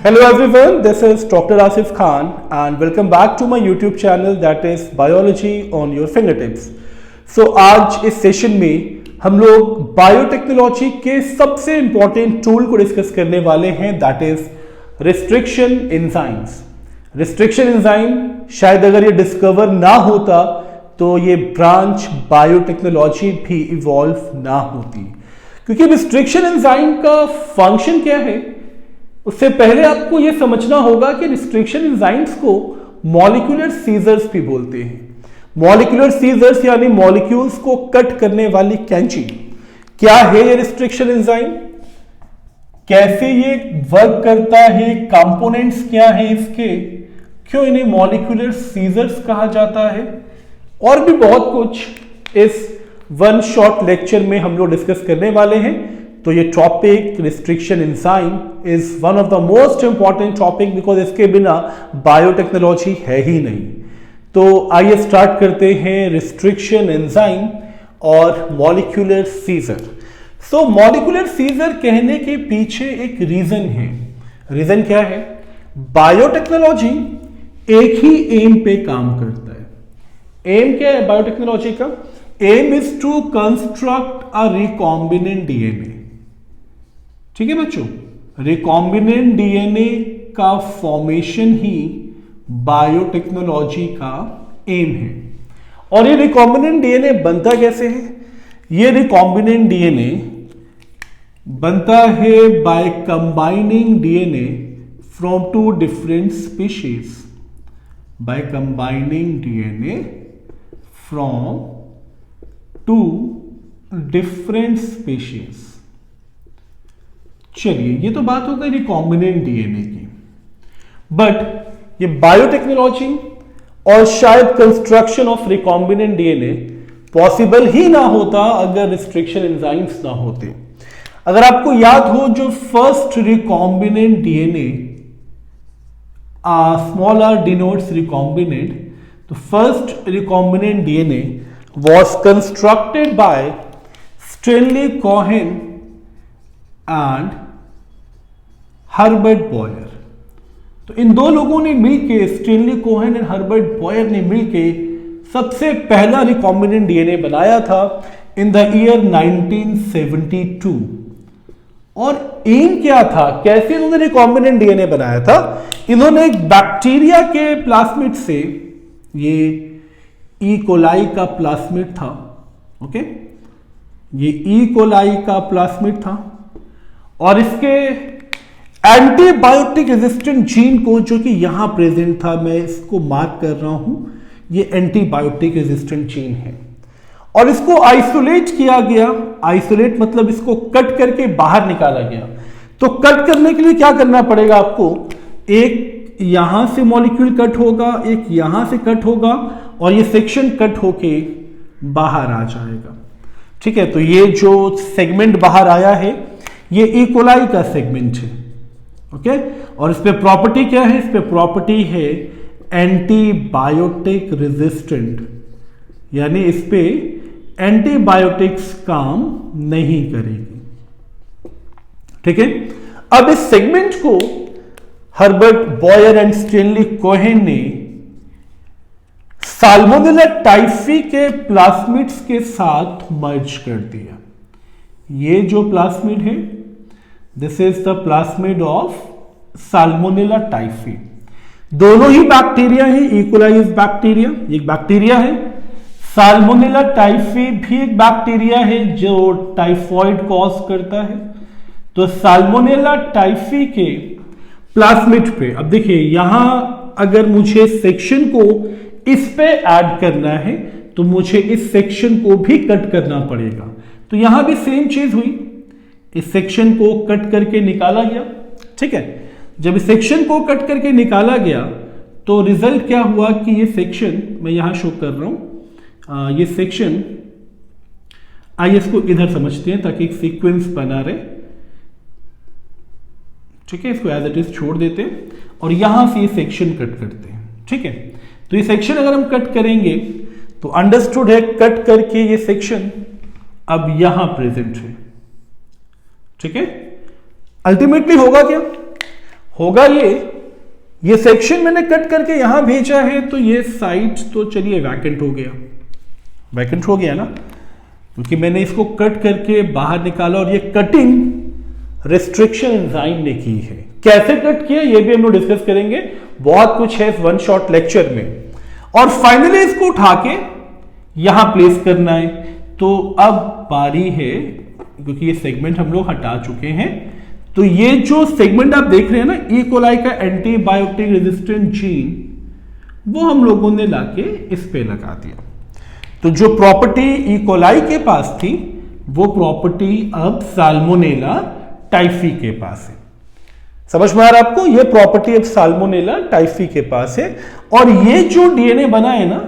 Hello everyone, this is Dr. Asif Khan and welcome back to my YouTube channel that is Biology on your fingertips. So आज इस session में हम लोग biotechnology के सबसे important tool को discuss करने वाले हैं that is restriction enzymes. Restriction enzyme शायद अगर ये डिस्कवर ना होता तो ये ब्रांच बायोटेक्नोलॉजी भी इवॉल्व ना होती, क्योंकि रिस्ट्रिक्शन एंजाइम का फंक्शन क्या है उससे पहले आपको यह समझना होगा कि रिस्ट्रिक्शन एंजाइम्स को मॉलिक्यूलर सीजर्स भी बोलते हैं. मॉलिक्यूलर सीजर्स यानी मॉलिक्यूल्स को कट करने वाली कैंची. क्या है ये रिस्ट्रिक्शन एंजाइम, कैसे ये वर्क करता है, कंपोनेंट्स क्या है इसके, क्यों इन्हें मॉलिक्यूलर सीजर्स कहा जाता है, और भी बहुत कुछ इस वन शॉट लेक्चर में हम लोग डिस्कस करने वाले हैं. तो ये topic restriction enzyme is one of the most important topic because इसके बिना बायोटेक्नोलॉजी है ही नहीं. तो आइए स्टार्ट करते हैं रिस्ट्रिक्शन एंजाइम और मॉलिक्यूलर सीजर. सो मॉलिक्यूलर सीजर कहने के पीछे एक रीजन है. रीजन क्या है? बायोटेक्नोलॉजी एक ही एम पे काम करता है. एम क्या है बायोटेक्नोलॉजी का? Aim is to construct a recombinant DNA. ठीक है बच्चों, रिकॉम्बिनेंट डीएनए का फॉर्मेशन ही बायोटेक्नोलॉजी का एम है. और ये रिकॉम्बिनेंट डीएनए बनता कैसे है? ये रिकॉम्बिनेंट डीएनए बनता है by combining DNA from two different species. By combining DNA from two different species. चलिए, ये तो बात हो गई रिकॉम्बिनेंट डीएनए की. बट ये बायोटेक्नोलॉजी और शायद construction of recombinant DNA possible ही ना होता अगर रिस्ट्रिक्शन एंजाइम्स ना होते. अगर आपको याद हो, जो first recombinant DNA, small R denotes recombinant, तो first recombinant DNA was constructed by Stanley Cohen and Herbert Boyer. तो इन दो लोगों ने मिलके, Stanley Cohen and Herbert Boyer ने मिलके सबसे पहला रिकॉम्बिनेंट डीएनए बनाया था इन द ईयर 1972. और एम क्या था, कैसे इन्होंने रिकॉम्बिनेंट डीएनए बनाया था? इन्होंने एक बैक्टीरिया के प्लाज्मिड से, ये ई कोलाई का प्लाज्मिड था, ओके, ये ई कोलाई का प्लाज्मिड था, और इसके एंटीबायोटिक रेजिस्टेंट जीन को, जो कि यहां प्रेजेंट था, मैं इसको मार्क कर रहा हूं, ये एंटीबायोटिक रेजिस्टेंट जीन है, और इसको आइसोलेट किया गया. आइसोलेट मतलब इसको कट करके बाहर निकाला गया. तो कट करने के लिए क्या करना पड़ेगा आपको? एक यहां से मॉलिक्यूल कट होगा, एक यहां से कट होगा, और ये सेक्शन कट होके बाहर आ जाएगा. ठीक है, तो ये जो सेगमेंट बाहर आया है ये ई कोलाई का सेगमेंट है, ओके. और इस पे प्रॉपर्टी क्या है? इस पे प्रॉपर्टी है एंटीबायोटिक रेजिस्टेंट, यानी इस पे एंटीबायोटिक्स काम नहीं करेगी. ठीक है, अब इस सेगमेंट को Herbert Boyer and Stanley Cohen ने साल्मोनेला टाइफी के प्लाज्मिड्स के साथ मर्ज कर दिया. ये जो प्लाज्मिड है, this is the plasmid of Salmonella typhi. दोनों ही बैक्टीरिया है. ई कोलाई इज बैक्टीरिया, एक बैक्टीरिया है. साल्मोनेला टाइफी भी एक बैक्टीरिया है जो टाइफॉइड कॉज करता है. तो साल्मोनेला टाइफी के प्लाज्मिड पे, अब देखिए यहां अगर मुझे सेक्शन को इस पे ऐड करना है तो मुझे इस सेक्शन को भी कट करना पड़ेगा. तो यहां भी सेम चीज हुई, इस सेक्शन को कट करके निकाला गया. ठीक है, जब इस सेक्शन को कट करके निकाला गया तो रिजल्ट क्या हुआ कि ये सेक्शन, मैं यहां शो कर रहा हूं, ये सेक्शन, आइए इसको इधर समझते हैं ताकि एक सीक्वेंस बना रहे. ठीक है, इसको एज इट इज छोड़ देते हैं और यहां से ये सेक्शन कट करते हैं. ठीक है, तो ये सेक्शन अगर हम कट करेंगे तो अंडरस्टूड है, कट करके ये सेक्शन अब यहां प्रेजेंट है. ठीक है, अल्टीमेटली होगा क्या? होगा ये सेक्शन मैंने कट करके यहां भेजा है, तो ये साइट तो चलिए वैकेंट हो गया ना, क्योंकि मैंने इसको कट करके बाहर निकाला और ये कटिंग रिस्ट्रिक्शन एंजाइम ने की है। कैसे कट किया ये भी हम लोग डिस्कस करेंगे, बहुत कुछ है इस वन शॉट लेक्चर में। और फाइनली इसको उठा के यहां प्लेस करना है। तो अब बारी है, क्योंकि ये सेगमेंट हम लोग हटा चुके हैं, तो ये जो सेगमेंट आप देख रहे हैं ना, ई कोलाई का एंटीबायोटिक रेजिस्टेंट जीन, वो हम लोगों ने लाके इस पे लगा दिया। तो जो प्रॉपर्टी ई कोलाई के पास थी, वो प्रॉपर्टी अब साल्मोनेला टाइफी के पास है। समझ में आ रहा है आपको? ये प्रॉपर्टी अब साल्मोनेला टाइफी के पास है। और ये जो डीएनए बना है ना,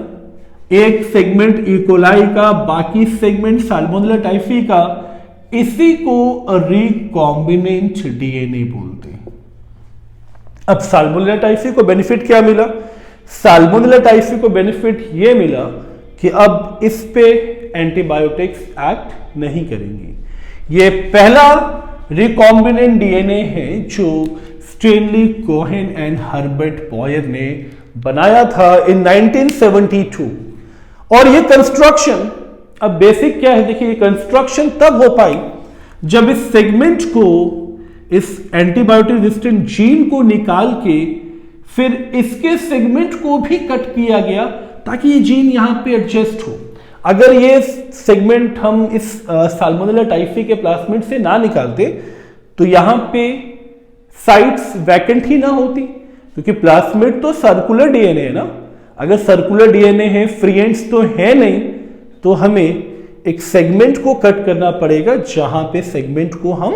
एक सेगमेंट ई कोलाई का, बाकी सेगमेंट साल्मोनेला टाइफी का, इसी को रिकॉम्बिनेंट डीएनए बोलते हैं। अब साल्मोनेला टाइफी को बेनिफिट क्या मिला? साल्मोनेला टाइफी को बेनिफिट ये मिला कि अब इस पे एंटीबायोटिक्स एक्ट नहीं करेंगे। ये पहला रिकॉम्बिनेंट डीएनए है जो Stanley Cohen and Herbert Boyer ने बनाया था इन 1972। और ये कंस्ट्रक्शन, अब बेसिक क्या है देखिए, कंस्ट्रक्शन तब हो पाई जब इस सेगमेंट को, इस एंटीबायोटिक रेजिस्टेंट जीन को निकाल के फिर इसके सेगमेंट को भी कट किया गया, ताकि ये जीन यहां पे एडजस्ट हो। अगर ये सेगमेंट हम इस साल्मोनेला टाइफी के प्लाज्मिड से ना निकालते, तो यहां पे साइट्स वैकेंट ही ना होती, क्योंकि प्लाज्मिड तो सर्कुलर डीएनए है ना। अगर सर्कुलर डीएनए है, फ्री एंड्स तो है नहीं, तो हमें एक सेगमेंट को कट करना पड़ेगा जहां पे सेगमेंट को हम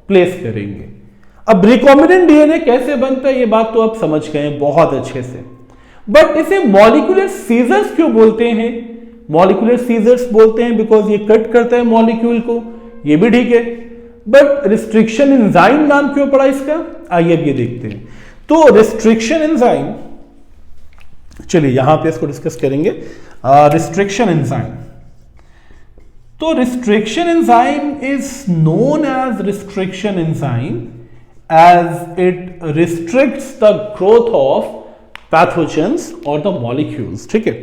प्लेस करेंगे। अब रिकॉम्बिनेंट डीएनए कैसे बनता है, ये बात तो आप समझ गए बहुत अच्छे से। बट इसे मॉलिक्यूलर सीजर्स क्यों बोलते हैं? मॉलिक्यूलर सीजर्स बोलते हैं बिकॉज ये कट करता है मॉलिक्यूल को, ये भी ठीक है। बट रिस्ट्रिक्शन एंजाइम नाम क्यों पड़ा इसका, आइए अब ये देखते हैं। तो रिस्ट्रिक्शन एंजाइम, चलिए यहां पे इसको डिस्कस करेंगे। रिस्ट्रिक्शन एंजाइम, तो restriction enzyme is known as restriction enzyme as it restricts the growth of pathogens और द मॉलिक्यूल्स। ठीक है,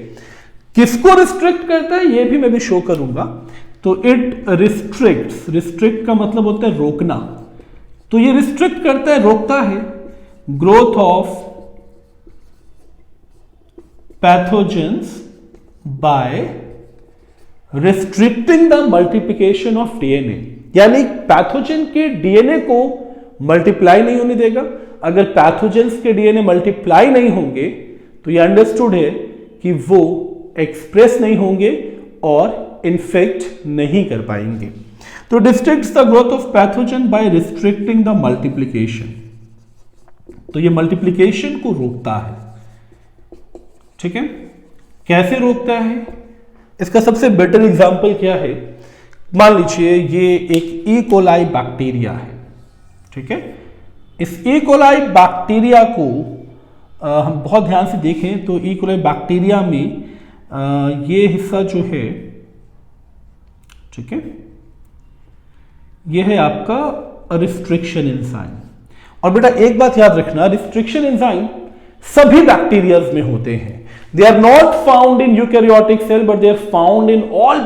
किसको रिस्ट्रिक्ट करता है ये भी मैं भी शो करूंगा। तो इट रिस्ट्रिक्ट्स, रिस्ट्रिक्ट का मतलब होता है रोकना, तो ये रिस्ट्रिक्ट करता है, रोकता है growth of pathogens by restricting the multiplication of DNA. यानी पैथोजन के डीएनए को मल्टीप्लाई नहीं होने देगा। अगर पैथोजेंस के डीएनए मल्टीप्लाई नहीं होंगे तो ये अंडरस्टूड है कि वो एक्सप्रेस नहीं होंगे और इन्फेक्ट नहीं कर पाएंगे। तो restricts the growth of pathogen by restricting the multiplication, तो ये मल्टीप्लिकेशन को रोकता है। ठीक है, कैसे रोकता है? इसका सबसे बेटर एग्जांपल क्या है, मान लीजिए ये एक ई कोलाई बैक्टीरिया है। ठीक है, इस ई कोलाई बैक्टीरिया को हम बहुत ध्यान से देखें तो ई कोलाई बैक्टीरिया में ये हिस्सा जो है, ठीक है, ये है आपका रिस्ट्रिक्शन एंजाइम। और बेटा एक बात याद रखना, रिस्ट्रिक्शन एंजाइम सभी बैक्टीरियाज में होते हैं। They are not found in eukaryotic cell, but they are found in all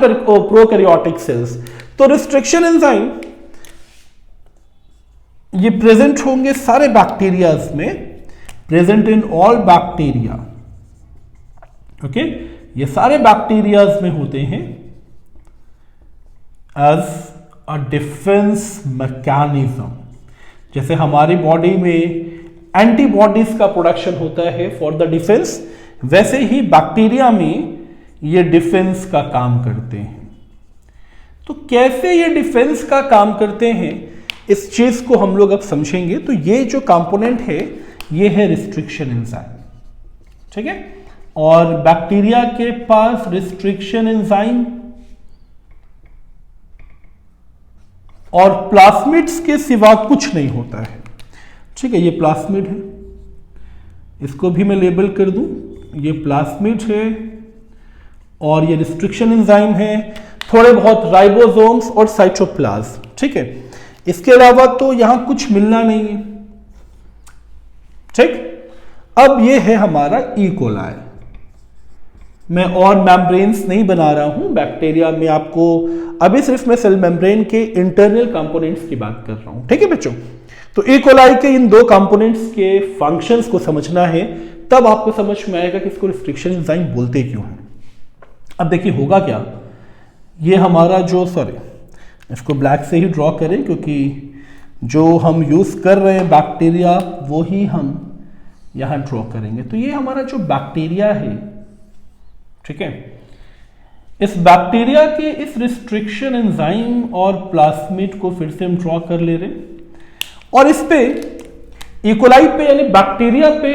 prokaryotic cells. तो रिस्ट्रिक्शन एंजाइम ये प्रेजेंट होंगे सारे बैक्टीरियाज में, present in all bacteria. Okay, ये सारे बैक्टीरियाज में होते हैं एज अ डिफेंस मैकेनिज्म। जैसे हमारी बॉडी में एंटीबॉडीज का प्रोडक्शन होता है फॉर द डिफेंस, वैसे ही बैक्टीरिया में ये डिफेंस का काम करते हैं। तो कैसे ये डिफेंस का काम करते हैं, इस चीज को हम लोग अब समझेंगे। तो ये जो कंपोनेंट है ये है रिस्ट्रिक्शन एंजाइम। ठीक है, और बैक्टीरिया के पास रिस्ट्रिक्शन एंजाइम और प्लाज्मिड्स के सिवा कुछ नहीं होता है। ठीक है, ये प्लाज्मिड है, इसको भी मैं लेबल कर दूं, ये प्लाज्मिड है और ये रिस्ट्रिक्शन एंजाइम है, थोड़े बहुत राइबोसोम्स और साइटोप्लाज्म। ठीक है, इसके अलावा तो यहां कुछ मिलना नहीं है। ठीक। अब ये है हमारा ई कोलाई। मैं और मेम्ब्रेन्स नहीं बना रहा हूं बैक्टीरिया में, आपको अभी सिर्फ मैं सेल मेम्ब्रेन के इंटरनल कंपोनेंट्स की बात कर रहा हूं, ठीक है बच्चों। तो ई कोलाई के इन दो कंपोनेंट्स के फंक्शंस को समझना है, तब आपको समझ में आएगा कि इसको रिस्ट्रिक्शन एंजाइम बोलते क्यों हैं। अब देखिए होगा क्या, ये हमारा जो इसको ब्लैक से ही ड्रॉ करें क्योंकि जो हम यूज कर रहे हैं बैक्टीरिया वो ही हम यहां ड्रॉ करेंगे। तो ये हमारा जो बैक्टीरिया है, ठीक है, इस बैक्टीरिया के इस रिस्ट्रिक्शन एंजाइम और प्लाज्मिड को फिर से हम ड्रॉ कर ले रहे हैं और इस पे ई कोलाई पे यानी बैक्टीरिया पे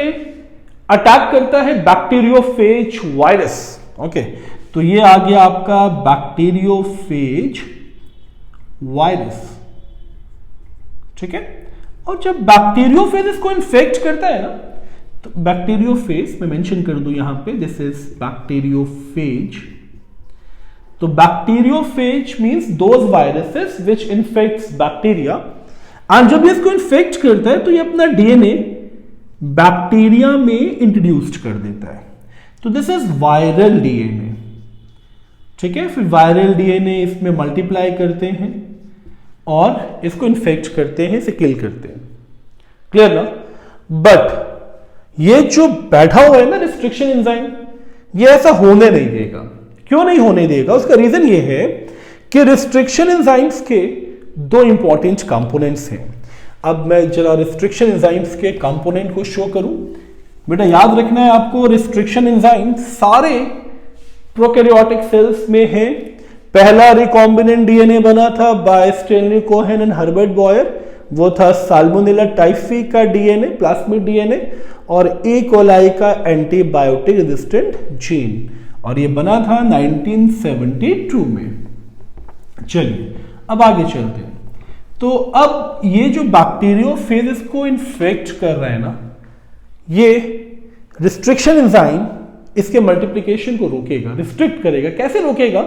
अटैक करता है बैक्टीरियोफेज वायरस। ओके, तो ये आ गया आपका बैक्टीरियोफेज वायरस, ठीक है। और जब बैक्टीरियोफेज इसको इन्फेक्ट करता है ना, तो बैक्टीरियोफेज मैं मेंशन कर दूं यहां पे, दिस इज बैक्टीरियोफेज। तो bacteriophage means those viruses which infects bacteria, and जब ये इसको इन्फेक्ट करता है तो ये अपना डीएनए बैक्टीरिया में इंट्रोड्यूस्ड कर देता है। तो दिस इज वायरल डीएनए, ठीक है। फिर वायरल डीएनए इसमें मल्टीप्लाई करते हैं और इसको इन्फेक्ट करते हैं, इसे किल करते हैं, क्लियर ना। बट ये जो बैठा हुआ है ना रिस्ट्रिक्शन एंजाइम, ये ऐसा होने नहीं देगा। क्यों नहीं होने देगा? उसका रीजन ये है कि रिस्ट्रिक्शन एंजाइम्स के दो इंपॉर्टेंट कंपोनेंट्स हैं। अब मैं जरा रिस्ट्रिक्शन एंजाइम्स के कंपोनेंट को शो करूं। बेटा याद रखना है आपको, रिस्ट्रिक्शन एंजाइम सारे प्रोकैरियोटिक सेल्स में है। पहला रिकॉम्बिनेंट डीएनए बना था by Stanley Cohen and Herbert Boyer, वो था साल्मोनेला टाइफी का डीएनए, प्लाज्मिड डीएनए, और ई कोलाई का एंटीबायोटिक रेजिस्टेंट जीन, और ये बना था 1972 में। चलिए अब आगे चलते हैं। तो अब ये जो बैक्टीरियोफेज इसको इन्फेक्ट कर रहा है ना, ये रिस्ट्रिक्शन एंजाइम इसके मल्टीप्लिकेशन को रोकेगा, रिस्ट्रिक्ट करेगा। कैसे रोकेगा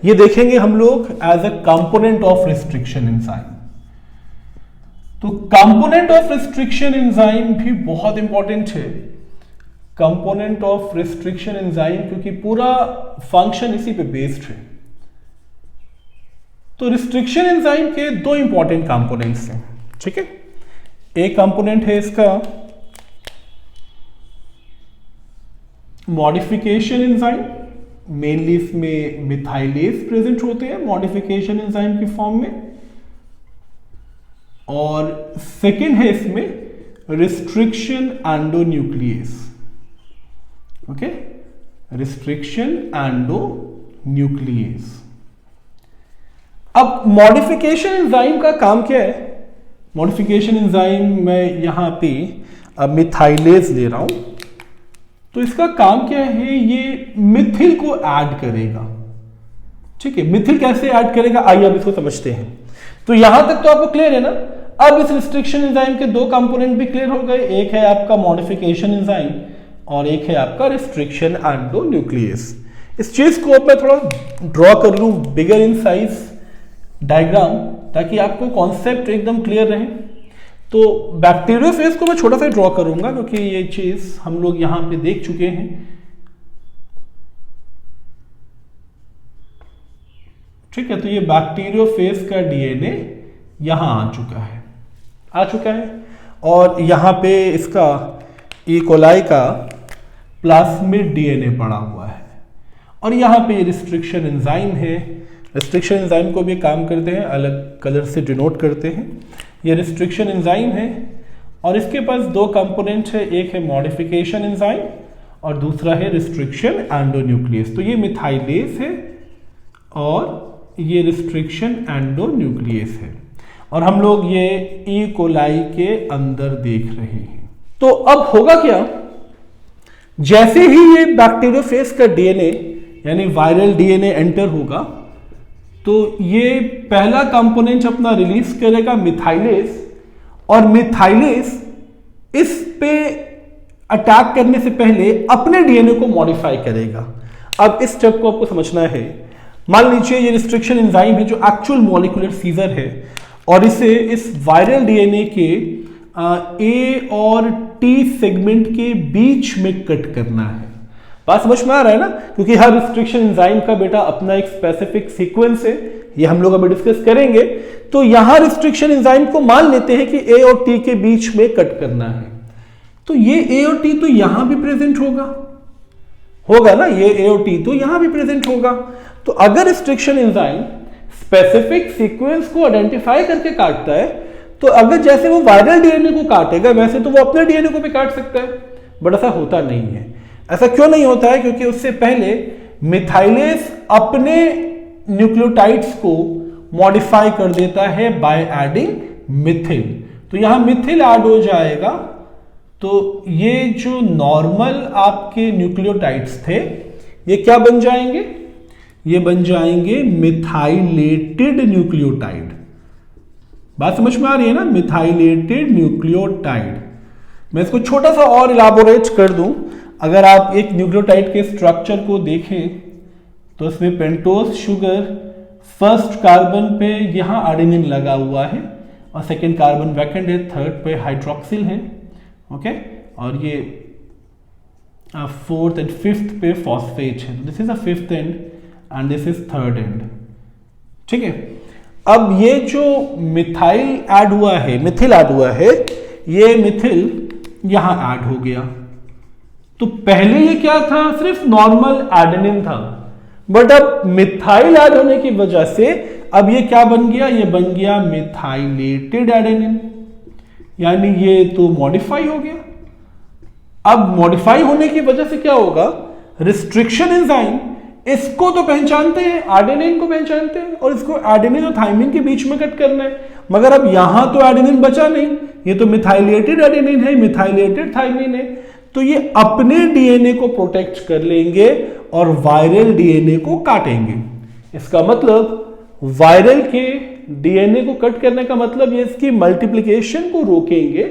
ये देखेंगे हम लोग as a component of restriction enzyme. तो कंपोनेंट ऑफ रिस्ट्रिक्शन एंजाइम भी बहुत इंपॉर्टेंट है, कंपोनेंट ऑफ रिस्ट्रिक्शन एंजाइम, क्योंकि पूरा फंक्शन इसी पे बेस्ड है। तो रिस्ट्रिक्शन एंजाइम के दो इंपॉर्टेंट कंपोनेंट्स हैं, ठीक है। एक कंपोनेंट है इसका मॉडिफिकेशन एंजाइम, मेनली इसमें मिथाइलेज प्रेजेंट होते हैं मॉडिफिकेशन एंजाइम की फॉर्म में, और सेकेंड है इसमें restriction endonuclease. Okay, restriction endonuclease. अब मॉडिफिकेशन एंजाइम का काम क्या है? मॉडिफिकेशन एंजाइम मैं यहां पे अब मिथाइलेज ले रहा हूं, तो इसका काम क्या है? ये मिथिल को ऐड करेगा, ठीक है। मिथिल कैसे ऐड करेगा आइए अब इसको समझते हैं। तो यहां तक तो आपको क्लियर है ना। अब इस रिस्ट्रिक्शन एंजाइम के दो कंपोनेंट भी क्लियर हो गए, एक है आपका मॉडिफिकेशन एंजाइम और एक है आपका रिस्ट्रिक्शन एंडोन्यूक्लियस। इस चीज को अब मैं थोड़ा ड्रॉ कर लूं बिगर इन साइज डायग्राम, ताकि आपको कॉन्सेप्ट एकदम क्लियर रहे। तो बैक्टीरियोफेज को मैं छोटा सा ड्रॉ करूंगा क्योंकि ये चीज हम लोग यहां पे देख चुके हैं। ठीक है, तो ये बैक्टीरियोफेज का डीएनए यहां आ चुका है, और यहां पे इसका ई कोलाई का प्लाज्मिड डीएनए पड़ा हुआ है, और यहां पे रिस्ट्रिक्शन एंजाइम है। रिस्ट्रिक्शन एंजाइम को भी काम करते हैं, अलग कलर से डिनोट करते हैं। ये रिस्ट्रिक्शन एंजाइम है और इसके पास दो कंपोनेंट है, एक है मॉडिफिकेशन एंजाइम और दूसरा है रिस्ट्रिक्शन एंडोन्यूक्लियस। तो ये मिथाइलेज है और ये रिस्ट्रिक्शन एंडोन्यूक्लियस है, और हम लोग ये ई कोलाई के अंदर देख रहे हैं। तो अब होगा क्या? जैसे ही ये बैक्टीरियोफेज का डीएनए यानी वायरल डीएनए एंटर होगा, तो ये पहला कंपोनेंट अपना रिलीज करेगा मिथाइलेज, और मिथाइलेज इस पे अटैक करने से पहले अपने डीएनए को मॉडिफाई करेगा। अब इस स्टेप को आपको समझना है। मान लीजिए ये रिस्ट्रिक्शन एंजाइम है जो एक्चुअल मॉलिक्यूलर सीजर है, और इसे इस वायरल डीएनए के ए और टी सेगमेंट के बीच में कट करना है। बात समझ में आ रहा है ना, क्योंकि हर रिस्ट्रिक्शन एंजाइम का बेटा अपना एक स्पेसिफिक सीक्वेंस है, ये हम लोग अभी डिस्कस करेंगे। तो यहां रिस्ट्रिक्शन एंजाइम को मान लेते हैं कि ए और टी के बीच में कट करना है, तो ये ए और टी तो यहां भी प्रेजेंट होगा ना, ये ए और टी तो यहां भी प्रेजेंट होगा। तो अगर रिस्ट्रिक्शन एंजाइम स्पेसिफिक सीक्वेंस को आइडेंटिफाई करके काटता है, तो अगर जैसे वो वायरल डीएनए को काटेगा वैसे तो वो अपने डीएनए को भी काट सकता है, बट ऐसा होता नहीं है। ऐसा क्यों नहीं होता है? क्योंकि उससे पहले मिथाइलेज अपने न्यूक्लियोटाइड्स को मॉडिफाई कर देता है बाय एडिंग मिथिल। तो यहां मिथिल ऐड हो जाएगा, तो ये जो नॉर्मल आपके न्यूक्लियोटाइड्स थे ये क्या बन जाएंगे? ये बन जाएंगे मिथाइलेटेड न्यूक्लियोटाइड। बात समझ में आ रही है ना, मिथाइलेटेड न्यूक्लियोटाइड। मैं इसको छोटा सा और इलाबोरेट कर दूं, अगर आप एक न्यूक्लियोटाइड के स्ट्रक्चर को देखें तो इसमें पेंटोज शुगर फर्स्ट कार्बन पे यहां एडेनिन लगा हुआ है और सेकेंड कार्बन वैकेंट है, थर्ड पे हाइड्रोक्सिल है, ओके, और ये फोर्थ एंड फिफ्थ पे फॉस्फेट है। This is a fifth and and this is third and, ठीक है। अब ये जो मिथाइल ऐड हुआ है, मिथिल ऐड हुआ है, ये मिथिल यहां ऐड हो गया। तो पहले ये क्या था? सिर्फ नॉर्मल एडेनिन था, बट अब मिथाइल ऐड होने की वजह से अब ये क्या बन गया? ये बन गया मिथाइलेटेड एडेनिन, यानी ये तो मॉडिफाई हो गया। अब मॉडिफाई होने की वजह से क्या होगा? रिस्ट्रिक्शन एंजाइम इसको तो पहचानते हैं, एडेनिन को पहचानते हैं, और इसको एडेनिन और थाइमिन के बीच में कट करना है, मगर अब यहां तो एडेनिन बचा नहीं, ये तो मिथाइलेटेड एडेनिन है, मिथाइलेटेड थाइमिन है। तो ये अपने डीएनए को प्रोटेक्ट कर लेंगे और वायरल डीएनए को काटेंगे। इसका मतलब वायरल के डीएनए को कट करने का मतलब ये इसकी मल्टीप्लिकेशन को रोकेंगे,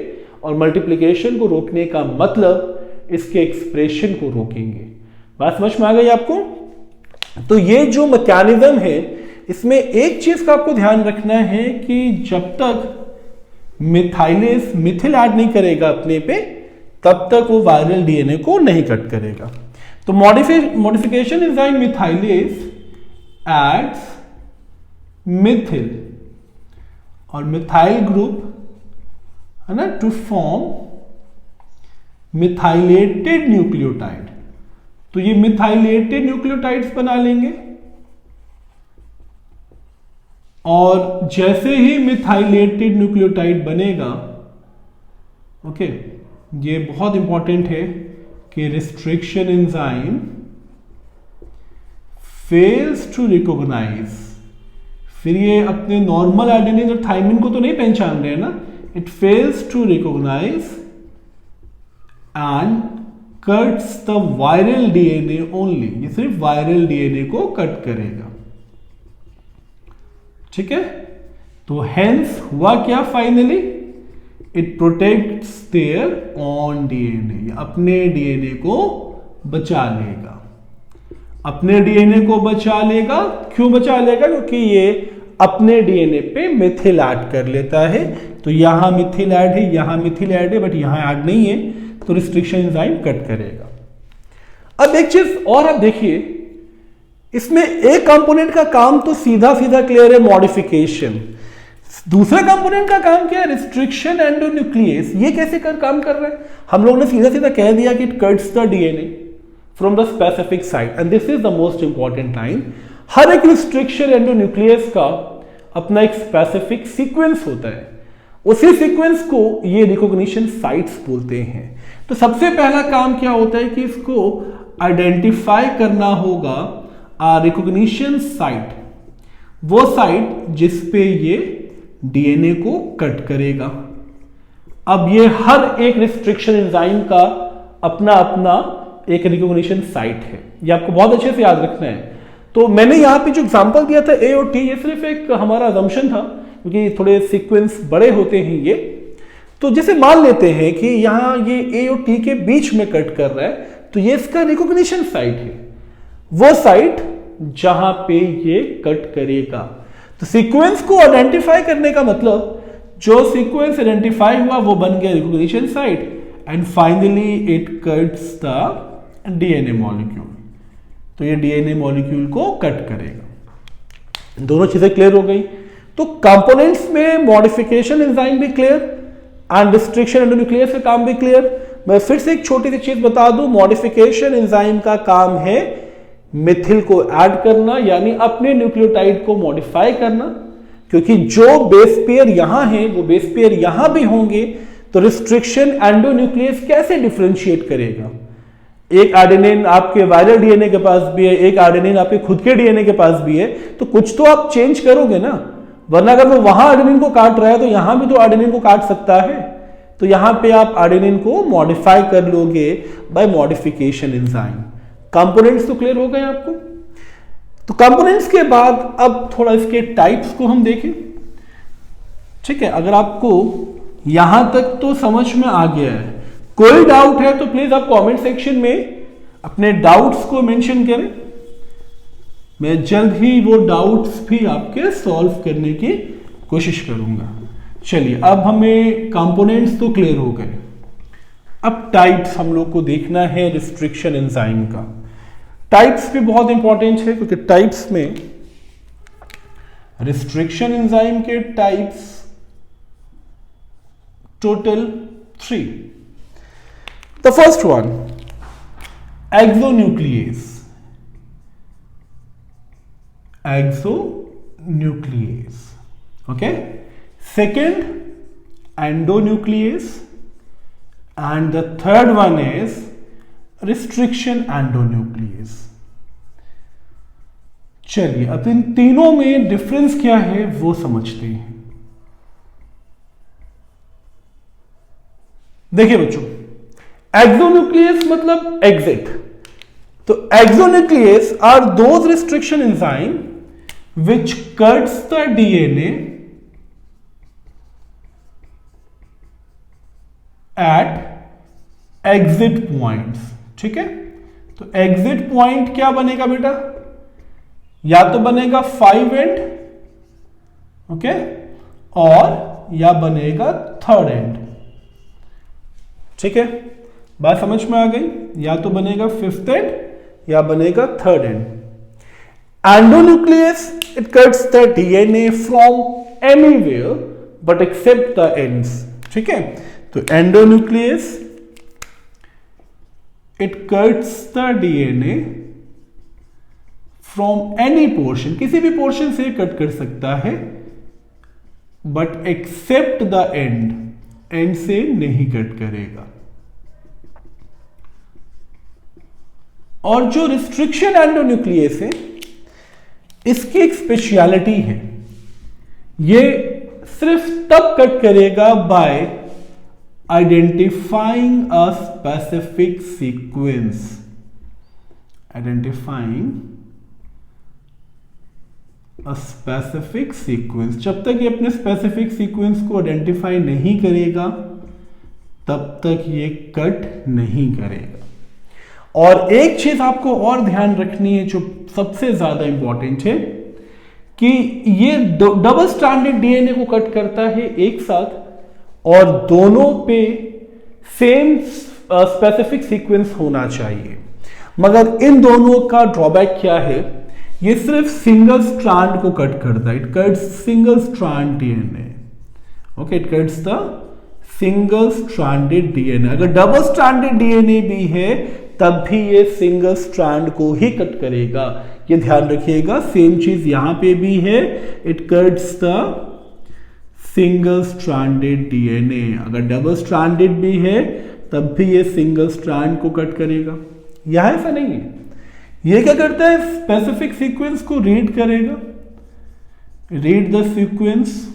और मल्टीप्लिकेशन को रोकने का मतलब इसके एक्सप्रेशन को रोकेंगे। बात समझ में आ गई आपको? तो ये जो मैकेनिज्म है, इसमें एक चीज का आपको ध्यान रखना है कि जब तक मिथाइलेज मिथिल ऐड नहीं करेगा अपने पे, तब तक वो वायरल डीएनए को नहीं कट करेगा। तो modification enzyme methylase adds methyl और मिथाइल ग्रुप, है ना, टू फॉर्म मिथाइलेटेड न्यूक्लियोटाइड। तो ये मिथाइलेटेड न्यूक्लियोटाइड्स बना लेंगे, और जैसे ही मिथाइलेटेड न्यूक्लियोटाइड बनेगा, ओके, ये बहुत इंपॉर्टेंट है कि restriction enzyme fails to recognise, फिर ये अपने नॉर्मल एडेनिन और थाइमिन को तो नहीं पहचान रहे हैं ना, it fails to recognise and cuts the viral DNA only. ये सिर्फ वायरल डीएनए को कट करेगा, ठीक है। तो हेंस हुआ क्या? Finally it protects their own DNA, अपने डीएनए को बचा लेगा, अपने डीएनए को बचा लेगा। क्यों बचा लेगा? क्योंकि ये अपने डीएनए पे मिथिल ऐड कर लेता है। तो यहां मिथिल ऐड है, यहां मिथिल ऐड है, बट यहां ऐड नहीं है, तो रिस्ट्रिक्शन एंजाइम कट करेगा। अब एक चीज और आप देखिए, इसमें एक कंपोनेंट का काम तो सीधा सीधा क्लियर है, मॉडिफिकेशन। दूसरा कंपोनेंट का काम क्या है? Restriction endonuclease. ये कैसे काम कर रहा है? हम लोग ने सीधा सीधा कह दिया कि it cuts the DNA from the specific site, and this is the most important line. हर एक रिस्ट्रिक्शन एंडोन्यूक्लियस का अपना एक स्पेसिफिक सीक्वेंस होता है, उसी सीक्वेंस को ये रिकॉग्निशन साइट्स बोलते हैं। तो सबसे पहला काम क्या होता है कि इसको आइडेंटिफाई करना होगा रिकॉग्निशन साइट, वो साइट जिसपे ये डीएनए को कट करेगा। अब ये हर एक रिस्ट्रिक्शन एंजाइम का अपना अपना एक रिकॉग्निशन साइट है, ये आपको बहुत अच्छे से याद रखना है। तो मैंने यहां पे जो एग्जांपल दिया था ए और टी, ये सिर्फ एक हमारा असम्पशन था, क्योंकि थोड़े सीक्वेंस बड़े होते हैं ये। तो जैसे मान लेते हैं कि यहां ये ए और टी के बीच में कट कर रहा है, तो ये इसका रिकॉग्निशन साइट है, वो साइट जहां पे ये कट करेगा। तो सीक्वेंस को आइडेंटिफाई करने का मतलब जो सीक्वेंस आइडेंटिफाई हुआ वो बन गया recognition site and finally it cuts the DNA molecule. तो ये डीएनए मॉलिक्यूल को कट करेगा। दोनों चीजें क्लियर हो गई। तो कंपोनेंट्स में मॉडिफिकेशन एंजाइम भी क्लियर एंड रिस्ट्रिक्शन एंडोन्यूक्लियस का काम भी क्लियर। मैं फिर से एक छोटी सी चीज बता दूं, मॉडिफिकेशन एंजाइम का काम है मिथिल को ऐड करना, यानी अपने न्यूक्लियोटाइड को मॉडिफाई करना, क्योंकि जो बेस पेयर यहां है वो बेस पेयर यहां भी होंगे। तो रिस्ट्रिक्शन एंडोन्यूक्लियस कैसे डिफरेंशिएट करेगा? एक एडेनिन आपके वायरल डीएनए के पास भी है, एक एडेनिन आपके खुद के डीएनए के पास भी है, तो कुछ तो आप चेंज करोगे ना, वरना अगर वो वहां एडेनिन को काट रहा है तो यहां भी तो एडेनिन को काट सकता है। तो यहां पे आप एडेनिन को मॉडिफाई कर लोगे बाय मॉडिफिकेशन एंजाइम। कंपोनेंट्स तो क्लियर हो गए आपको। तो कंपोनेंट्स के बाद अब थोड़ा इसके टाइप्स को हम देखें। ठीक है, अगर आपको यहां तक तो समझ में आ गया है, कोई डाउट है तो प्लीज आप कमेंट सेक्शन में अपने डाउट्स को मेंशन करें। मैं जल्द ही वो डाउट्स भी आपके सॉल्व करने की कोशिश करूंगा। चलिए, अब हमें कंपोनेंट्स तो क्लियर हो गए। अब टाइप्स हम लोग को देखना है रिस्ट्रिक्शन एंजाइम का। टाइप्स भी बहुत इंपॉर्टेंट है, क्योंकि टाइप्स में रिस्ट्रिक्शन एंजाइम के types total 3। The first one, exonuclease. Exonuclease, okay. Second, endonuclease, and the third one is restriction endonuclease। चलिए, अब इन तीनों में डिफरेंस क्या है वो समझते हैं। देखिए बच्चों, एक्सोन्यूक्लियस मतलब एग्जिट। तो exonuclease are those restriction enzyme which cuts the DNA at exit points. ठीक है, तो एग्जिट पॉइंट क्या बनेगा बेटा? या तो बनेगा 5 एंड, ओके, और या बनेगा 3rd एंड। ठीक है, बात समझ में आ गई? या तो बनेगा 5th एंड या बनेगा 3rd end. Endonuclease it cuts the DNA from anywhere but except the ends. ठीक है, तो endonuclease it cuts the DNA from any portion, किसी भी पोर्शन से कट कर सकता है, but except the end, end से नहीं कट करेगा। और जो रिस्ट्रिक्शन एंडोन्यूक्लियस है, इसकी एक स्पेशलिटी है, ये सिर्फ तब कट करेगा bye identifying a specific sequence, identifying a specific sequence। जब तक ये अपने स्पेसिफिक सीक्वेंस को आइडेंटिफाई नहीं करेगा तब तक ये कट नहीं करेगा। और एक चीज आपको और ध्यान रखनी है जो सबसे ज्यादा इंपॉर्टेंट है, कि ये डबल स्ट्रैंडेड डीएनए को कट करता है एक साथ, और दोनों पे सेम स्पेसिफिक सीक्वेंस होना चाहिए। मगर इन दोनों का ड्रॉबैक क्या है? ये सिर्फ सिंगल स्ट्रैंड को कट करता है। It cuts single strand DNA, okay, it cuts the single stranded DNA. अगर डबल स्ट्रैंडेड डीएनए भी है तब भी ये सिंगल स्ट्रैंड को ही कट करेगा। ये ध्यान रखिएगा। सेम चीज यहां पे भी है, it cuts the single stranded DNA. अगर डबल स्ट्रैंडेड भी है तब भी ये सिंगल स्ट्रैंड को कट करेगा। यहां ऐसा नहीं है। ये क्या करता है? स्पेसिफिक सीक्वेंस को रीड करेगा, read the sequence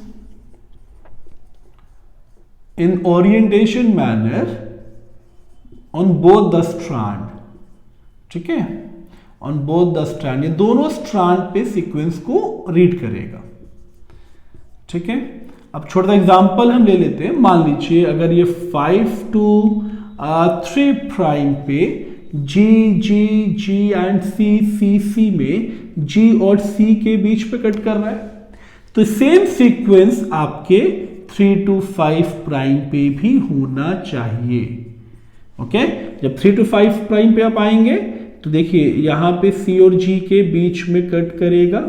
in orientation manner on both the strand. ठीक है, ऑन बोथ द स्ट्रैंड, ये दोनों स्ट्रैंड पे सीक्वेंस को रीड करेगा। ठीक है, अब छोटा सा एग्जांपल हम ले लेते हैं। मान लीजिए अगर ये 5 to 3 प्राइम पे G G G and C C C में G और C के बीच पे कट कर रहा है, तो सेम सीक्वेंस आपके 3 to 5 प्राइम पे भी होना चाहिए। ओके, जब 3 to 5 प्राइम पे आप आएंगे तो देखिए यहां पे C और G के बीच में कट करेगा,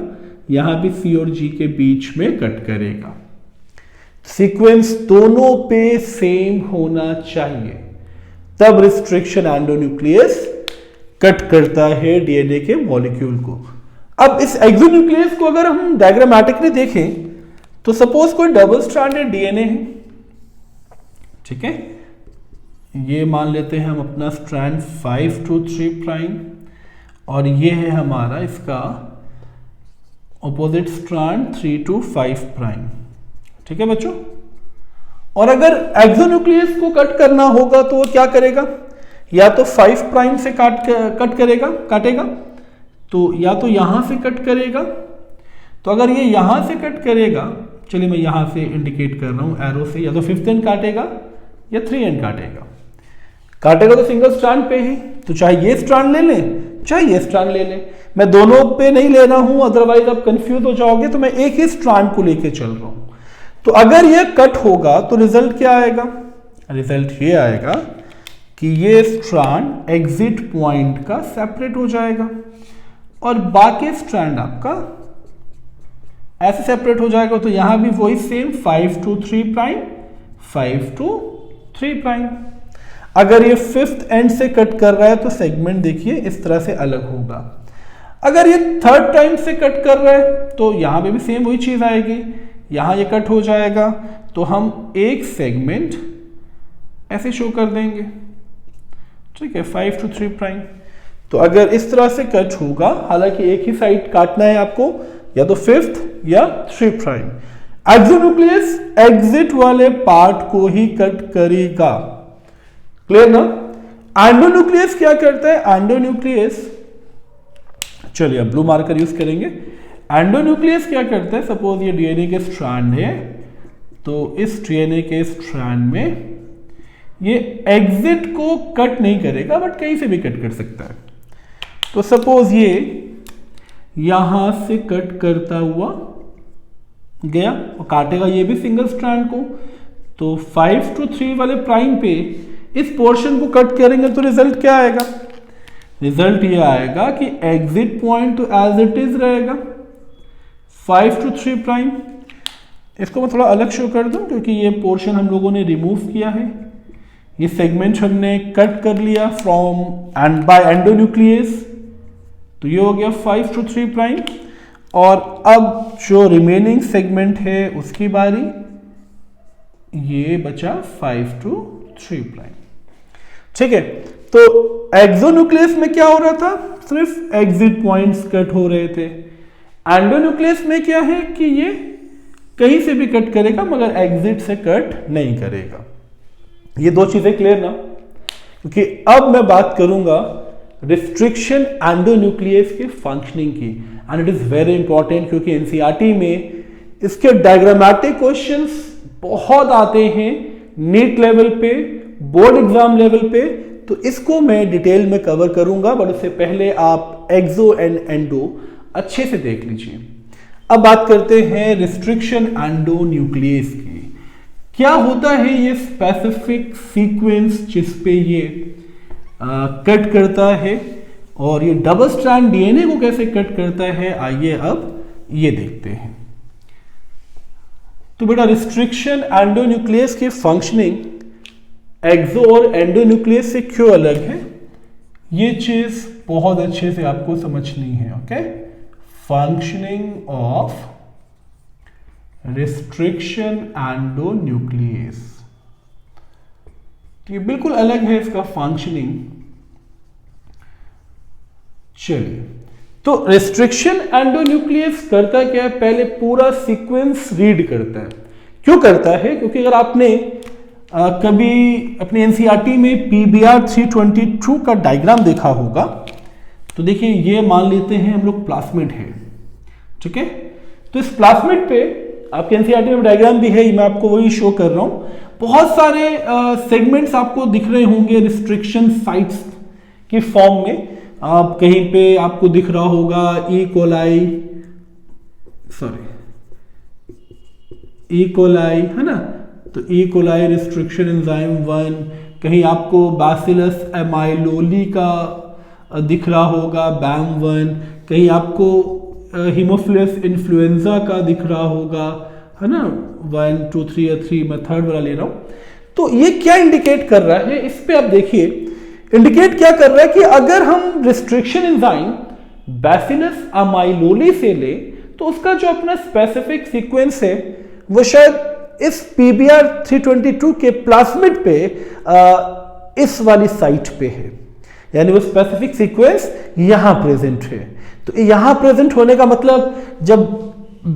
यहां भी C और G के बीच में कट करेगा। सीक्वेंस दोनों पे सेम होना चाहिए, तब रिस्ट्रिक्शन एंडोन्यूक्लियस कट करता है डीएनए के मॉलिक्यूल को। अब इस एक्सोन्यूक्लियस को अगर हम डायग्रामेटिकली देखें तो सपोज कोई डबल स्ट्रैंडेड डीएनए है, ठीक है, ये मान लेते हैं हम अपना स्ट्रैंड 5 to 3 प्राइम और ये है हमारा इसका ऑपोजिट स्ट्रैंड 3 to 5 प्राइम, ठीक है बच्चों। और अगर एक्सोन्यूक्लियस को कट करना होगा तो वो क्या करेगा, या तो 5 प्राइम से काटेगा, तो या तो यहां से कट करेगा, तो अगर ये यहां से कट करेगा, चलिए मैं यहां से इंडिकेट कर रहा हूं एरो से, या तो 5th एंड काटेगा या 3 एंड काटेगा तो सिंगल स्ट्रैंड पे ही, तो चाहे ये स्ट्रैंड ले लें चाहे ये स्ट्रैंड ले लें। मैं दोनों पे नहीं ले रहा हूं, अदरवाइज आप कंफ्यूज हो जाओगे, तो मैं एक ही स्ट्रैंड को लेके चल रहा हूं। तो अगर ये कट होगा तो रिजल्ट क्या आएगा, रिजल्ट ये आएगा कि ये स्ट्रैंड एग्जिट पॉइंट का सेपरेट हो जाएगा और बाकी स्ट्रैंड आपका ऐसे सेपरेट हो जाएगा। तो यहां भी वही same 5 to 3 prime, 5 to 3 prime. अगर ये 5th एंड से कट कर रहा है तो सेगमेंट देखिए इस तरह से अलग होगा। अगर ये 3rd टाइम से कट कर रहा है तो यहां पे भी सेम वही चीज आएगी, यहां ये कट हो जाएगा तो हम एक सेगमेंट ऐसे शो कर देंगे, ठीक है, 5 to 3 प्राइम। तो अगर इस तरह से कट होगा, हालांकि एक ही साइड काटना है आपको, या तो 5th या 3 प्राइम। एक्सोन्यूक्लियस एग्जिट वाले पार्ट को ही कट करेगा, क्लियर ना। एंडोन्यूक्लियस क्या करता है, एंडोन्यूक्लियस, चलिए अब ब्लू मार्कर यूज करेंगे। एंडोन्यूक्लियस क्या करता है, सपोज ये डीएनए के स्ट्रैंड है, तो इस डीएनए के स्ट्रैंड में ये एग्जिट को कट नहीं करेगा, बट कहीं से भी कट कर सकता है। तो सपोज ये यहां से कट करता हुआ गया और काटेगा ये भी सिंगल स्ट्रैंड को, तो 5 to 3 वाले प्राइम पे इस पोर्शन को कट करेंगे तो रिजल्ट क्या आएगा, रिजल्ट ये आएगा कि एग्जिट पॉइंट तो एज इट इज रहेगा 5 to 3 प्राइम। इसको मैं थोड़ा अलग शो कर दूं क्योंकि ये पोर्शन हम लोगों ने रिमूव किया है, ये सेगमेंट हमने कट कर लिया फ्रॉम एंड बाय एंडोन्यूक्लियस, तो ये हो गया 5 to 3 प्राइम। और अब जो रिमेनिंग सेगमेंट है उसकी बारी, ये बचा 5 to 3 प्राइम, ठीक है। तो एक्सोन्यूक्लियस में क्या हो रहा था, सिर्फ एग्जिट पॉइंट्स कट हो रहे थे। एंडोन्यूक्लियस में क्या है कि ये कहीं से भी कट करेगा मगर एग्जिट से कट नहीं करेगा। ये दो चीजें क्लियर ना, क्योंकि अब मैं बात करूंगा रिस्ट्रिक्शन एंडोन्यूक्लियस के फंक्शनिंग की, and it is very important क्योंकि एनसीईआरटी में इसके डायग्रामेटिक क्वेश्चंस बहुत आते हैं, नीट लेवल पे, बोर्ड एग्जाम लेवल पे, तो इसको मैं डिटेल में कवर करूंगा, बट उससे पहले आप एक्सो एंड एंडो अच्छे से देख लीजिए। अब बात करते हैं रिस्ट्रिक्शन एंडोन्यूक्लियस की। क्या होता है ये स्पेसिफिक सीक्वेंस जिसपे ये कट करता है, और ये डबल स्ट्रैंड डीएनए को कैसे कट करता है, आइए अब ये देखते हैं। तो बेटा रिस्ट्रिक्शन एंडोन्यूक्लियस की फंक्शनिंग एक्सो और एंडोन्यूक्लियस से क्यों अलग है, ये चीज बहुत अच्छे से आपको समझनी है। Okay, functioning of restriction endonuclease, ये बिल्कुल अलग है इसका फंक्शनिंग। चलिए, तो रिस्ट्रिक्शन एंडोन्यूक्लियस करता क्या है, पहले पूरा सीक्वेंस रीड करता है। क्यों करता है, क्योंकि अगर आपने कभी अपने एनसीईआरटी में PBR 322 का डायग्राम देखा होगा, तो देखिए ये मान लेते हैं हम लोग प्लाज्मिड है, ठीक है। तो इस प्लाज्मिड पे आपके एनसीईआरटी में डायग्राम भी है, मैं आपको वही शो कर रहा हूं। बहुत सारे सेगमेंट्स आपको दिख रहे होंगे रिस्ट्रिक्शन साइट्स की फॉर्म में। आप कहीं पे आपको दिख रहा होगा ई कोलाई, है ना, तो ई कोलाई रिस्ट्रिक्शन एंजाइम 1, कहीं आपको बैसिलस एमाइलोली का दिख रहा होगा BAM1, कहीं आपको हीमोफिलस इन्फ्लुएंजा का दिख रहा होगा, है ना, 1 2 3 या 3, मैं थर्ड वाला ले रहा हूं। तो ये क्या इंडिकेट कर रहा है, इस पे आप देखिए इंडिकेट क्या कर रहा है कि अगर हम रिस्ट्रिक्शन एंजाइम बैसिलस अमाइलोली से ले तो उसका जो अपना स्पेसिफिक सीक्वेंस है वो शायद इस PBR 322 के प्लाज्मिड पे इस वाली साइट पे है, यानी वो स्पेसिफिक सीक्वेंस यहां प्रेजेंट है। तो यहां प्रेजेंट होने का मतलब जब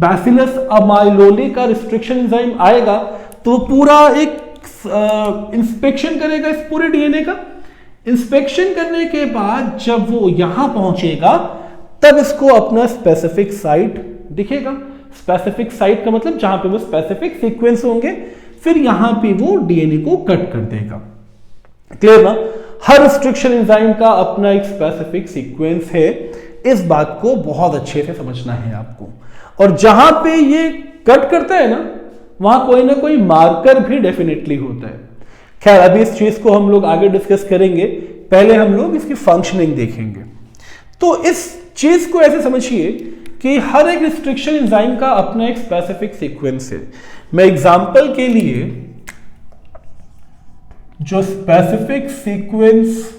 बैसिलस अमाइलोली का रिस्ट्रिक्शन एंजाइम आएगा तो पूरा एक इंस्पेक्शन करेगा इस पूरे डीएनए का। इंस्पेक्शन करने के बाद जब वो यहां पहुंचेगा तब इसको अपना स्पेसिफिक साइट दिखेगा। स्पेसिफिक साइट का मतलब जहां पे वो स्पेसिफिक सीक्वेंस होंगे, फिर यहां पे वो डीएनए को कट कर देगा। क्लियर ना? हर रिस्ट्रिक्शन एंजाइम का अपना एक स्पेसिफिक सीक्वेंस है, इस बात को बहुत अच्छे से समझना है आपको। और जहां पे ये कट करता है ना, वहां कोई ना कोई मार्कर भी डेफिनेटली होता है। खैर अभी इस चीज को हम लोग आगे डिस्कस करेंगे, पहले हम लोग इसकी फंक्शनिंग देखेंगे। तो इस चीज को ऐसे समझिए कि हर एक रिस्ट्रिक्शन एंजाइम का अपना एक स्पेसिफिक सीक्वेंस है। मैं एग्जांपल के लिए जो स्पेसिफिक सीक्वेंस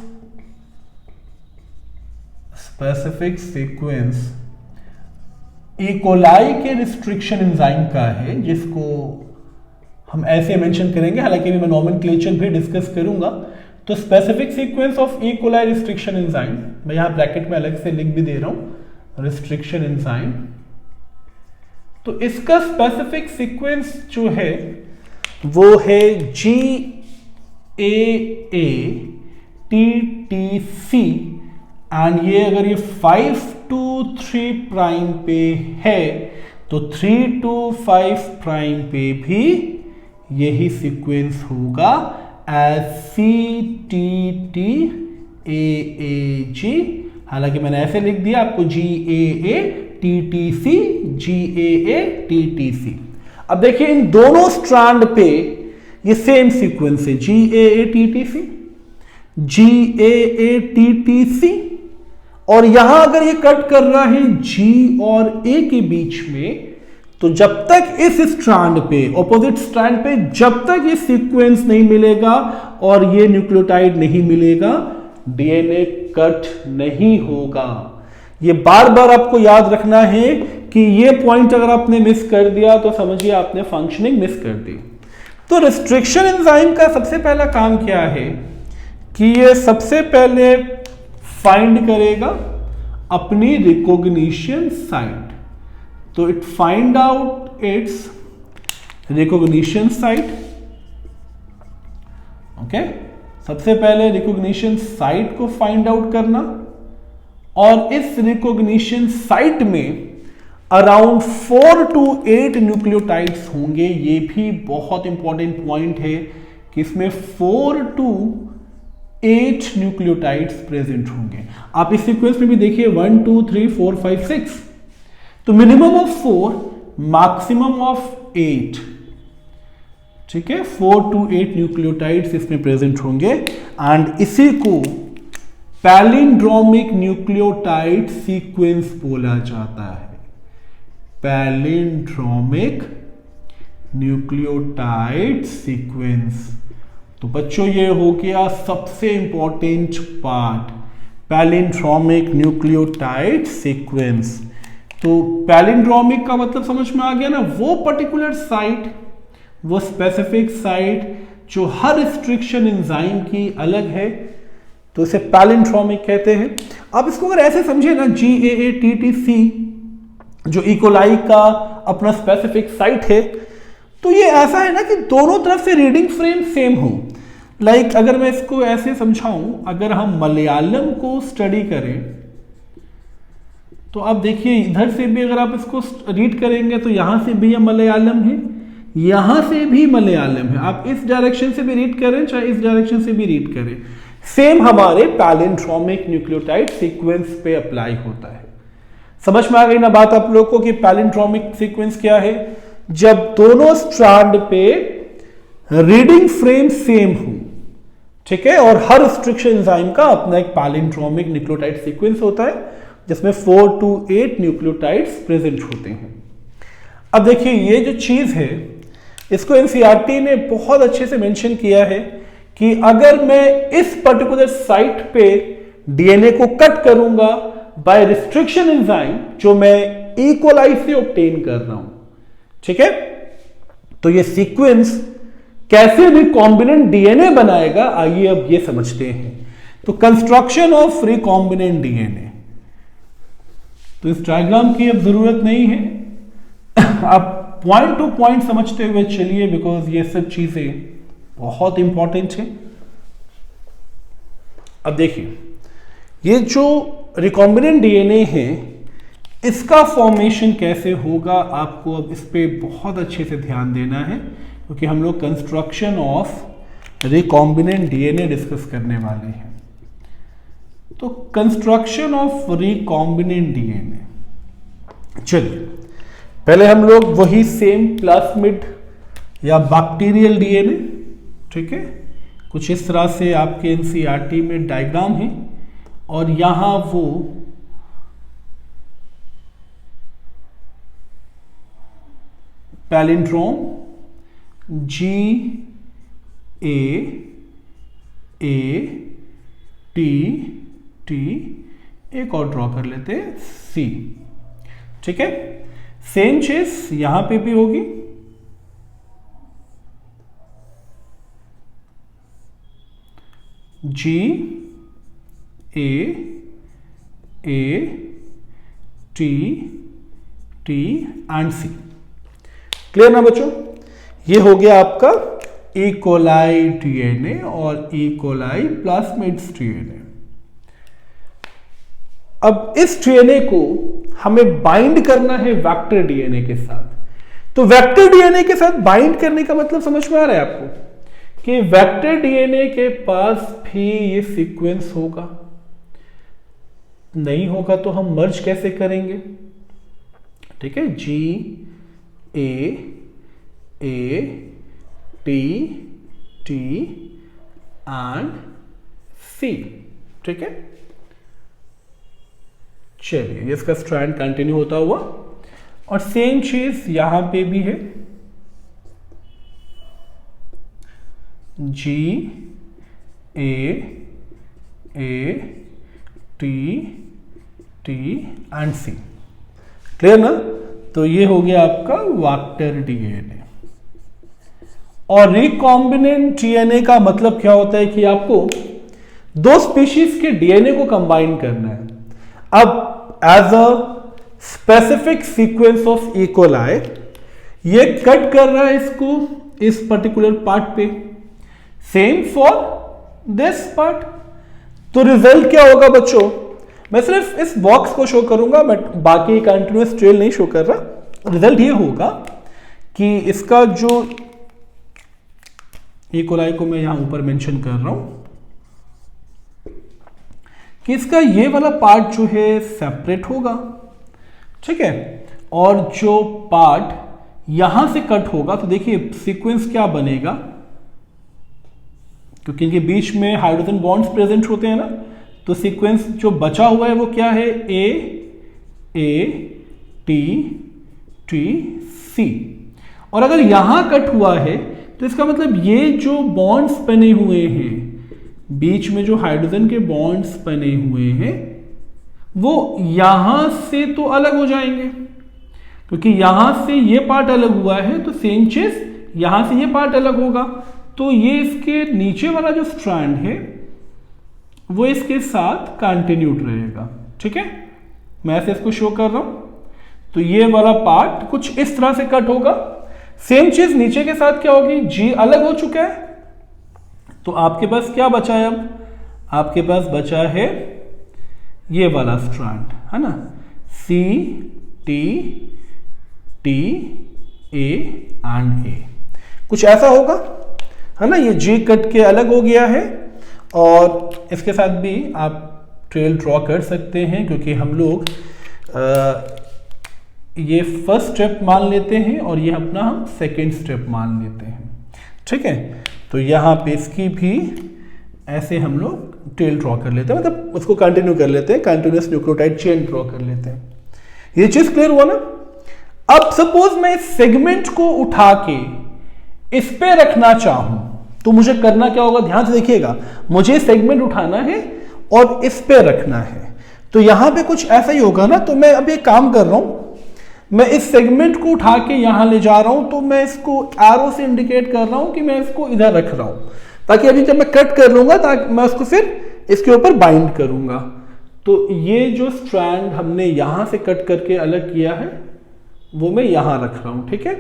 ई कोलाई के रिस्ट्रिक्शन एंजाइम का है, जिसको हम ऐसे मेंशन करेंगे, हालांकि मैं नॉमेनक्लेचर भी डिस्कस करूंगा। तो specific sequence of E coli restriction enzyme, मैं यहां ब्रैकेट में अलग से लिख भी दे रहा हूं, रिस्ट्रिक्शन एंजाइम। तो इसका स्पेसिफिक सीक्वेंस जो है वो है GAATTC, एंड ये अगर ये 5 to 3 प्राइम पे है तो 3 to 5 प्राइम पे भी यही सीक्वेंस होगा एज CTTAAG। हालांकि मैंने ऐसे लिख दिया आपको GAATTC। अब देखिए इन दोनों स्ट्रैंड पे ये सेम सीक्वेंस है, GAATTC, और यहां अगर ये कट कर रहा है G और A के बीच में, तो जब तक इस स्ट्रैंड पे, ऑपोजिट स्ट्रैंड पे, जब तक ये सीक्वेंस नहीं मिलेगा और ये न्यूक्लियोटाइड नहीं मिलेगा, डीएनए कट नहीं होगा। ये बार बार आपको याद रखना है कि ये पॉइंट अगर आपने मिस कर दिया तो समझिए आपने फंक्शनिंग मिस कर दी। तो रिस्ट्रिक्शन एंजाइम का सबसे पहला काम क्या है कि ये सबसे पहले फाइंड करेगा अपनी रिकॉग्निशन साइट। तो it find out it's recognition site. Okay, सबसे पहले रिकॉग्निशन साइट को फाइंड आउट करना, और इस रिकॉग्निशन साइट में अराउंड 4 to 8 न्यूक्लियोटाइड्स होंगे। ये भी बहुत इंपॉर्टेंट पॉइंट है कि इसमें 4 to 8 न्यूक्लियोटाइड्स प्रेजेंट होंगे। आप इस सीक्वेंस में भी देखिए 1 2 3 4 5 6, तो मिनिमम ऑफ 4, मैक्सिमम ऑफ 8। ठीक है, 4 to 8 न्यूक्लियोटाइड्स इसमें प्रेजेंट होंगे, एंड इसी को पैलिंड्रोमिक न्यूक्लियोटाइड सीक्वेंस बोला जाता है। Palindromic nucleotide sequence. तो बच्चों ये हो गया सबसे important part, palindromic nucleotide sequence. तो पैलिंड्रोमिक का मतलब समझ में आ गया ना, वो पर्टिकुलर साइट, वो स्पेसिफिक साइट जो हर रिस्ट्रिक्शन एंजाइम की अलग है, तो इसे पैलिंड्रोमिक कहते हैं। अब इसको अगर ऐसे समझे ना, GAATTC जो ई कोलाई का अपना स्पेसिफिक साइट है, तो ये ऐसा है ना कि दोनों तरफ से रीडिंग फ्रेम सेम हो। लाइक अगर मैं इसको ऐसे समझाऊं, अगर हम मलयालम को स्टडी करें तो आप देखिए इधर से भी अगर आप इसको रीड करेंगे तो यहां से भी मलयालम है, यहां से भी मलयालम है। आप इस डायरेक्शन से भी रीड करें चाहे इस डायरेक्शन से भी रीड करें, सेम हमारे पैलिंड्रोमिक न्यूक्लियोटाइड सीक्वेंस पे अप्लाई होता है। समझ में आ गई ना बात आप लोग को कि पैलिंड्रोमिक सीक्वेंस क्या है? जब दोनों स्ट्रैंड पे रीडिंग फ्रेम सेम हो, ठीक है, और हर रिस्ट्रिक्शन एंजाइम का अपना एक पैलिंड्रोमिक न्यूक्लियोटाइड सीक्वेंस होता है जिसमें 4 to 8 न्यूक्लियोटाइड्स प्रेजेंट होते हैं। अब देखिए ये जो चीज है इसको एनसीईआरटी ने बहुत अच्छे से मेंशन किया है कि अगर मैं इस पर्टिकुलर साइट पे डीएनए को कट करूंगा बाय रिस्ट्रिक्शन एंजाइम जो मैं ई कोलाई से ऑब्टेन कर रहा हूं, ठीक है, तो ये सीक्वेंस कैसे रिकॉम्बिनेंट डीएनए बनाएगा, आइए अब ये समझते हैं। तो कंस्ट्रक्शन ऑफ रिकॉम्बिनेंट डीएनए, तो इस डायग्राम की अब जरूरत नहीं है, आप पॉइंट टू पॉइंट समझते हुए चलिए, बिकॉज ये सब चीजें बहुत इंपॉर्टेंट है। अब देखिए ये जो रिकॉम्बिनेंट डीएनए है इसका फॉर्मेशन कैसे होगा, आपको अब इस पे बहुत अच्छे से ध्यान देना है क्योंकि हम लोग construction of recombinant DNA discuss करने वाले हैं। तो कंस्ट्रक्शन ऑफ रिकॉम्बिनेंट डीएनए, चलिए पहले हम लोग वही सेम प्लाज्मिड या बैक्टीरियल डीएनए, ठीक है, कुछ इस तरह से आपके एनसीईआरटी में डायग्राम है और यहां वो पैलिंड्रोम GAA T एक और ड्रॉ कर लेते हैं C, ठीक है। सेम चीज यहां पे भी होगी, GAA T and C। Clear ना बच्चों, ये हो गया आपका ई कोलाई डीएनए और ई कोलाई प्लाज्मिड्स डीएनए। अब इस डीएनए को हमें बाइंड करना है वेक्टर डीएनए के साथ। तो वेक्टर डीएनए के साथ बाइंड करने का मतलब समझ में आ रहा है आपको कि वेक्टर डीएनए के पास भी ये सीक्वेंस होगा, नहीं होगा तो हम मर्ज कैसे करेंगे, ठीक है, GAA T एंड C, ठीक है। चलिए ये इसका स्ट्रैंड कंटिन्यू होता हुआ और सेम चीज यहां पे भी है, GAA T and C। Clear ना, तो ये हो गया आपका वेक्टर डीएनए। और रिकॉम्बिनेंट डीएनए का मतलब क्या होता है कि आपको दो स्पीशीज के डीएनए को कंबाइन करना है। अब as a specific sequence of E coli ये कट कर रहा है इसको इस पर्टिकुलर पार्ट पे, सेम फॉर दिस पार्ट। तो रिजल्ट क्या होगा बच्चों, मैं सिर्फ इस बॉक्स को शो करूंगा बट बाकी कंटिन्यूअस ट्रेल नहीं शो कर रहा। रिजल्ट ये होगा कि इसका जो ई कोलाई को मैं यहां ऊपर मेंशन कर रहा हूं कि इसका ये वाला पार्ट जो है सेपरेट होगा, ठीक है, और जो पार्ट यहां से कट होगा तो देखिए सीक्वेंस क्या बनेगा, क्योंकि इनके बीच में हाइड्रोजन बॉन्ड्स प्रेजेंट होते हैं ना, तो सीक्वेंस जो बचा हुआ है वो क्या है, A T और अगर यहां कट हुआ है तो इसका मतलब ये जो बॉन्ड्स बने हुए हैं, बीच में जो हाइड्रोजन के बॉन्ड्स बने हुए हैं वो यहां से तो अलग हो जाएंगे, क्योंकि यहां से ये पार्ट अलग हुआ है तो सेम चीज यहां से ये पार्ट अलग होगा। तो ये इसके नीचे वाला जो स्ट्रैंड है वो इसके साथ कंटिन्यूड रहेगा, ठीक है। मैं ऐसे इसको शो कर रहा हूं, तो ये वाला पार्ट कुछ इस तरह से कट होगा। सेम चीज नीचे के साथ क्या होगी, G अलग हो चुका है, तो आपके पास क्या बचा है, अब आपके पास बचा है ये वाला स्ट्रैंड, है ना, C T A and A, कुछ ऐसा होगा, है ना। ये G कट के अलग हो गया है और इसके साथ भी आप ट्रेल ड्रॉ कर सकते हैं, क्योंकि हम लोग ये फर्स्ट स्टेप मान लेते हैं और ये अपना हम सेकेंड स्टेप मान लेते हैं, ठीक है, तो यहाँ पे इसकी भी ऐसे हम लोग टेल ड्रॉ कर लेते हैं, मतलब उसको कंटिन्यू कर लेते हैं, कंटिन्यूस न्यूक्लियोटाइड चेन ड्रॉ कर लेते हैं। ये चीज क्लियर हुआ ना। अब सपोज मैं इस सेगमेंट को उठा के इस पे रखना चाहूं तो मुझे करना क्या होगा, ध्यान से देखिएगा, मुझे सेगमेंट उठाना है और इस पे रखना है। तो यहां पे कुछ ऐसा ही होगा ना। तो मैं अभी एक काम कर रहा हूं, मैं इस सेगमेंट को उठा के यहां ले जा रहा हूं, तो मैं इसको एरो से इंडिकेट कर रहा हूं कि मैं इसको इधर रख रहा हूं, ताकि अभी जब मैं कट कर लूंगा ताकि मैं उसको फिर इसके ऊपर बाइंड करूंगा। तो ये जो स्ट्रैंड हमने यहां से कट करके अलग किया है वो मैं यहां रख रहा हूं। ठीक है,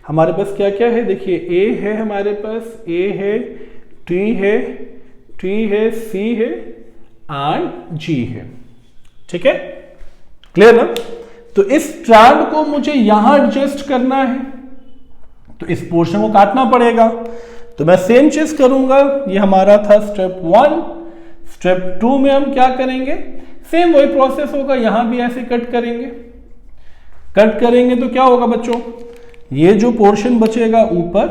हमारे पास क्या क्या है, देखिए ए है, हमारे पास ए है, टी है, सी है एंड जी है। ठीक है, क्लियर ना। तो इस स्ट्रैंड को मुझे यहां एडजस्ट करना है, तो इस पोर्शन को काटना पड़ेगा। तो मैं सेम चीज करूंगा, ये हमारा था स्टेप 1। स्टेप 2 में हम क्या करेंगे, सेम वही प्रोसेस होगा, यहां भी ऐसे कट करेंगे। कट करेंगे तो क्या होगा बच्चों, ये जो पोर्शन बचेगा ऊपर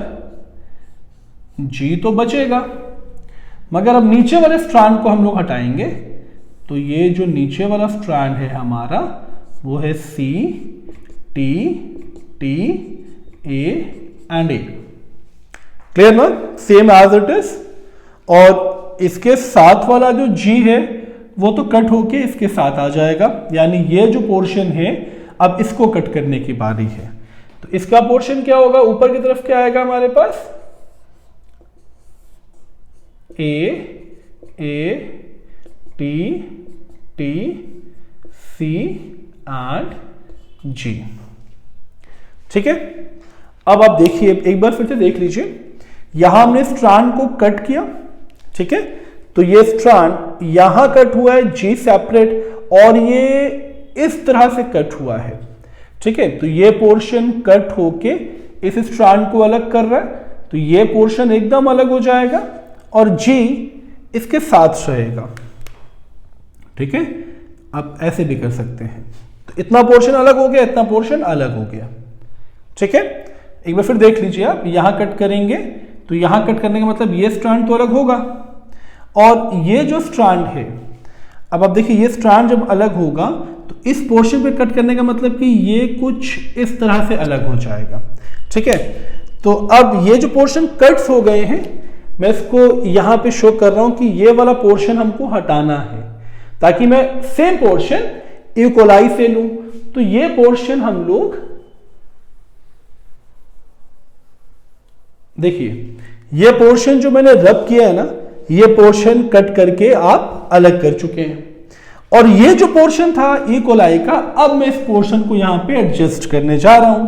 जी तो बचेगा, मगर अब नीचे वाले स्ट्रैंड को हम लोग हटाएंगे। तो ये जो नीचे वाला स्ट्रैंड है हमारा वो है C, T, A and A. Clear ना, सेम एज इट इज। और इसके साथ वाला जो जी है वो तो कट होके इसके साथ आ जाएगा, यानी ये जो पोर्शन है अब इसको कट करने की बारी है। तो इसका पोर्शन क्या होगा, ऊपर की तरफ क्या आएगा हमारे पास, ए, टी, सी एंड जी। ठीक है, अब आप देखिए, एक बार फिर से देख लीजिए, यहां हमने स्ट्रैंड को कट किया। ठीक है, तो ये स्ट्रैंड यहां कट हुआ है, जी सेपरेट, और ये इस तरह से कट हुआ है। ठीक है, तो ये पोर्शन कट होके इस स्ट्रैंड को अलग कर रहा है, तो ये पोर्शन एकदम अलग हो जाएगा और जी इसके साथ रहेगा। ठीक है, आप ऐसे भी कर सकते हैं, तो इतना पोर्शन अलग हो गया, इतना पोर्शन अलग हो गया। ठीक है, एक बार फिर देख लीजिए, आप यहां कट करेंगे तो यहां कट करने का मतलब ये स्ट्रैंड तो अलग होगा, और ये जो स्ट्रैंड है, अब आप देखिए ये स्ट्रैंड जब अलग होगा तो इस पोर्शन पे कट करने का मतलब कि ये कुछ इस तरह से अलग हो जाएगा। ठीक है, तो अब ये जो पोर्शन कट्स हो गए हैं, मैं इसको यहां पे शो कर रहा हूं कि ये वाला पोर्शन हमको हटाना है, ताकि मैं सेम पोर्शन इक्वलाई से लूं। तो ये पोर्शन हम लोग देखिए, ये पोर्शन जो मैंने रब किया है ना, ये पोर्शन कट करके आप अलग कर चुके हैं, और ये जो पोर्शन था इक्वलाई का, अब मैं इस पोर्शन को यहां पे एडजस्ट करने जा रहा हूं।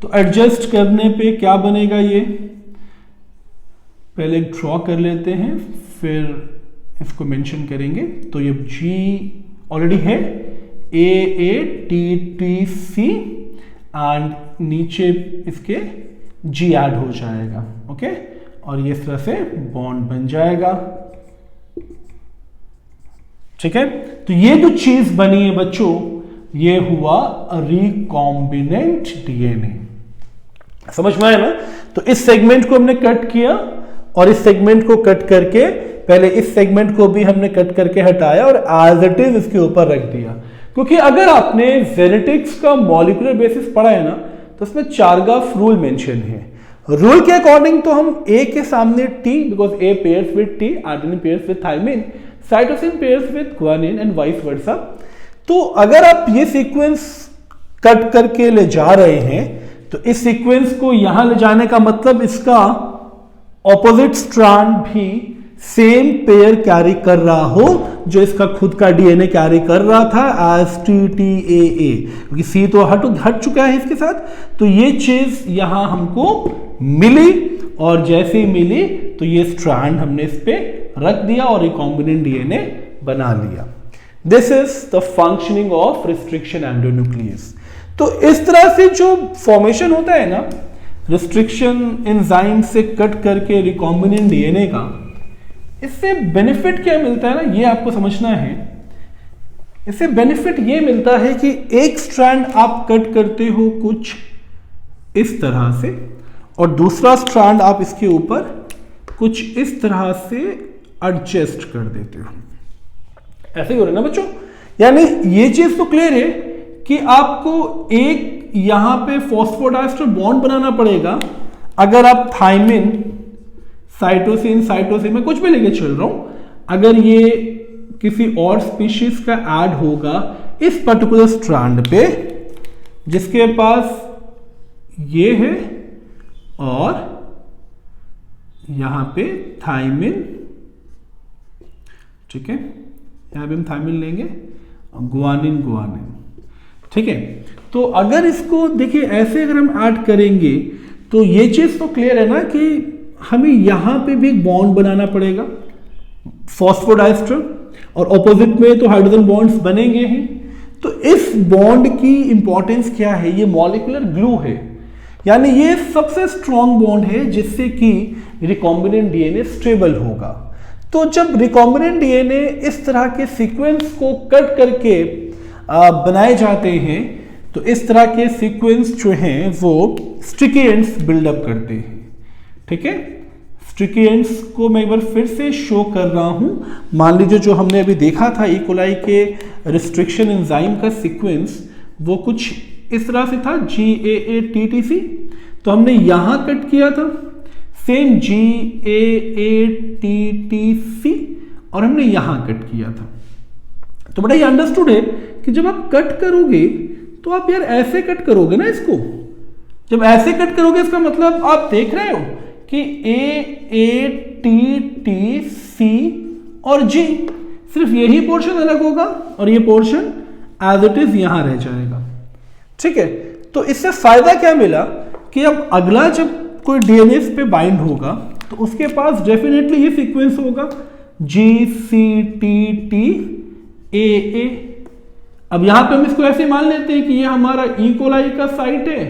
तो एडजस्ट करने पे क्या बनेगा, ये पहले ड्रॉ कर लेते हैं, फिर इसको मेंशन करेंगे। तो ये जी ऑलरेडी है, ए, टी, सी एंड नीचे इसके जी ऐड हो जाएगा। ओके, और ये इस तरह से बॉन्ड बन जाएगा। ठीक है, तो ये जो चीज बनी है बच्चों, ये हुआ रिकॉम्बिनेंट डीएनए। समझ में आया ना। तो इस सेगमेंट को हमने कट किया, और इस सेगमेंट को कट करके पहले इस सेगमेंट को भी हमने कट करके हटाया और एज इट इज इसके ऊपर रख दिया। क्योंकि अगर आपने जेनेटिक्स का मॉलिक्यूलर बेसिस पढ़ा है ना, तो उसमें चारगाफ रूल मेंशन है। रूल के अकॉर्डिंग तो हम ए के सामने T, because A pairs with T, adenine pairs with thymine, cytosine pairs with guanine and vice versa. तो अगर आप ये सीक्वेंस कट करके ले जा रहे हैं, तो इस सीक्वेंस को यहां ले जाने का मतलब इसका ऑपोजिट स्ट्रैंड भी सेम पेयर कैरी कर रहा हो जो इसका खुद का डीएनए कैरी कर रहा था एज TTAA, क्योंकि सी तो हट चुका है इसके साथ। तो ये चीज यहां हमको मिली, और जैसे ही मिली तो ये स्ट्रैंड हमने इस पे रख दिया और रिकॉम्बिनेंट डीएनए बना लिया। This is the functioning of restriction endonuclease. तो इस तरह से जो फॉर्मेशन होता है ना, रिस्ट्रिक्शन एंजाइम से कट करके रिकॉम्बिनेंट डीएनए का, इससे बेनिफिट क्या मिलता है ना, ये आपको समझना है। इससे बेनिफिट ये मिलता है कि एक स्ट्रैंड आप कट करते हो कुछ इस तरह से, और दूसरा स्ट्रैंड आप इसके ऊपर कुछ इस तरह से एडजस्ट कर देते हो। ऐसे ही हो रहा है ना बच्चों? यानी ये चीज तो क्लियर है कि आपको एक यहां पे फॉस्फोडाइस्टर बॉन्ड बनाना पड़ेगा। अगर आप थायमिन, साइटोसिन में कुछ भी लेके चल रहा हूं, अगर ये किसी और स्पीशीज का ऐड होगा इस पर्टिकुलर स्ट्रैंड पे जिसके पास ये है और यहां पे थायमिन, ठीक है, यहां पे हम थायमिन लेंगे, गुआनिन, ठीक है। तो अगर इसको देखिए ऐसे अगर हम ऐड करेंगे तो ये चीज तो क्लियर है ना कि हमें यहां पे भी एक बॉन्ड बनाना पड़ेगा फॉस्फोडाइस्टर, और ऑपोजिट में तो हाइड्रोजन बॉन्ड्स बनेंगे ही। तो इस बॉन्ड की इंपॉर्टेंस क्या है? ये मॉलिक्यूलर ग्लू है, यानी ये सबसे स्ट्रॉन्ग बॉन्ड है जिससे कि रिकॉम्बिनेंट डीएनए स्टेबल होगा। तो जब रिकॉम्बिनेंट डीएनए इस तरह के सीक्वेंस को कट करके बनाए जाते हैं तो इस तरह के सीक्वेंस जो हैं वो स्टिकी एंड्स बिल्डअप करते हैं, ठीक है। स्टिकी एंड्स को मैं एक बार फिर से शो कर रहा हूं। मान लीजिए जो हमने अभी देखा था ई कोलाई के रिस्ट्रिक्शन एंजाइम का सीक्वेंस वो कुछ इस तरह से था, GAATTC, तो हमने यहां कट किया था, सेम GAATTC, और हमने यहां कट किया था। तो बड़ा ये अंडरस्टूड है कि जब आप कट करोगे तो आप यार ऐसे कट करोगे ना इसको। जब ऐसे कट करोगे इसका मतलब आप देख रहे हो कि AATTC और G, सिर्फ यही पोर्शन अलग होगा और ये पोर्शन एज इट इज यहां रह जाएगा, ठीक है। तो इससे फायदा क्या मिला कि अब अगला जब कोई डीएनए पे बाइंड होगा तो उसके पास डेफिनेटली ये सीक्वेंस होगा GCTTAA। अब यहां पे हम इसको ऐसे मान लेते हैं कि ये हमारा ई कोलाई का साइट है,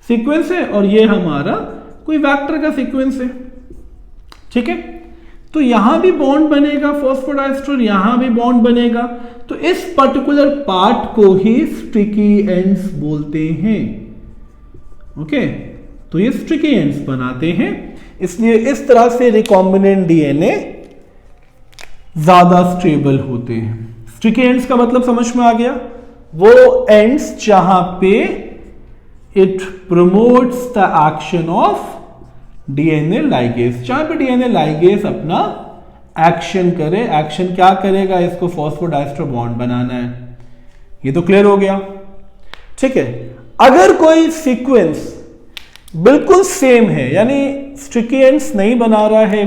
सीक्वेंस है, और ये हमारा कोई वेक्टर का सीक्वेंस है, ठीक है। तो यहां भी बॉन्ड बनेगा फॉस्फोडाइस्टर, यहां भी बॉन्ड बनेगा। तो इस पर्टिकुलर पार्ट को ही स्टिकी एंड्स बोलते हैं, ओके। तो ये स्टिकी एंड्स बनाते हैं, इसलिए इस तरह से रिकॉम्बिनेंट डीएनए ज्यादा स्टेबल होते हैं। स्टिकी एंड्स का मतलब समझ में आ गया? वो एंड्स जहां पे it promotes the action of DNA ligase, जहां पे डीएनए लाइगेज अपना एक्शन करे। एक्शन क्या करेगा? इसको फॉस्फोडाइस्टर बॉन्ड बनाना है। ये तो क्लियर हो गया, ठीक है। अगर कोई सीक्वेंस बिल्कुल सेम है, यानी स्टिकी एंड्स नहीं बना रहा है